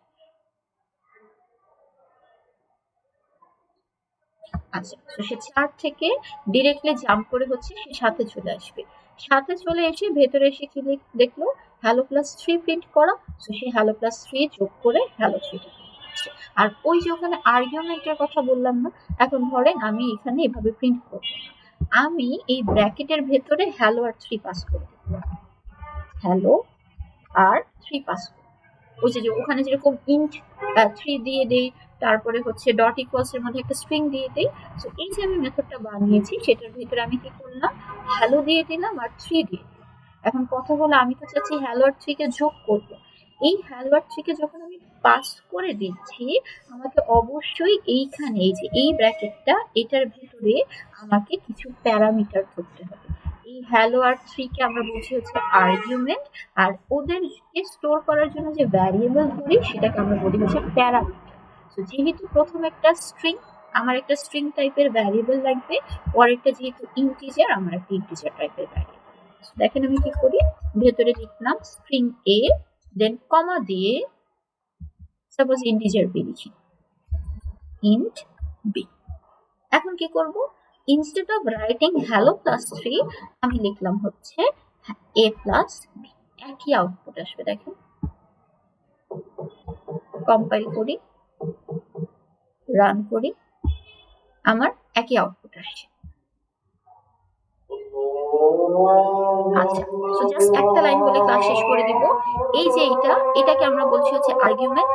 আচ্ছা, তো সে 4 থেকে ডিরেক্টলি জাম্প করে হচ্ছে সে 7 চলে আসবে। 7 চলে এসে ভেতরে এসে কি দেখলো, হ্যালো প্লাস 3 প্রিন্ট করা। তো সে হ্যালো প্লাস 3 যোগ করে হ্যালো 3 টা প্রিন্ট করছে। আর ওই যে ওখানে আর্গুমেন্টের কথা বললাম না, এখন ধরেন আমি এখানে এভাবে প্রিন্ট করব না, আমি এই ব্র্যাকেটের ভেতরে হ্যালো আর 3 পাস করে দেব, হ্যালো আর 3 পাস। ওই যে ওখানে যেরকম ইন্ট 3 দিয়ে দেই, তারপরে হচ্ছে ডট ইকুয়ালস এর মধ্যে একটা স্ট্রিং দিয়ে দেই। তো এই যে আমি মেথডটা বানিয়েছি সেটার ভিতরে আমি কি করলাম, হ্যালো দিয়ে দিলাম আর 3 দিয়ে দিলাম। এখন কথা হলো, আমি তো চাচ্ছি হ্যালো আর 3 কে যোগ করব। এই হ্যালো আর 3 কে যখন আমি পাস করে দিচ্ছি, আমাকে অবশ্যই এইখানে এই যে এই ব্র্যাকেটটা, এটার ভিতরে আমাকে কিছু প্যারামিটার ধরতে হবে। এই হ্যালো আর 3 কে আমরা বলছি হচ্ছে আর্গুমেন্ট, আর ওদেরকে স্টোর করার জন্য যে ভ্যারিয়েবল ধরি সেটাকে আমরা বলি হচ্ছে প্যারামিটার। তো যেহেতু প্রথম একটা স্ট্রিং, আমার একটা স্ট্রিং টাইপের ভ্যারিয়েবল লাগবে, পরেরটা যেহেতু ইন্টিজার, আমার একটা ইন্টিজার টাইপের ভ্যারিয়েবল। দেখেন আমি কি করি, ভেতরে লিখলাম স্ট্রিং এ, দেন কমা দিয়ে সাপোজ ইন্টিজার বি লিখি, ইন্ট বি। এখন কি করব, instead of writing hello plus 3 আমি লিখলাম হচ্ছে এ প্লাস বি। একই আউটপুট আসবে, দেখেন। কম্পাইল করি, রান করি, আমার একই আউটপুট আসছে। আচ্ছা, সো জাস্ট একটা লাইন বলে ক্লাস শেষ করে দিব। এই যে এটাকে আমরা বলছি হচ্ছে আর্গুমেন্ট।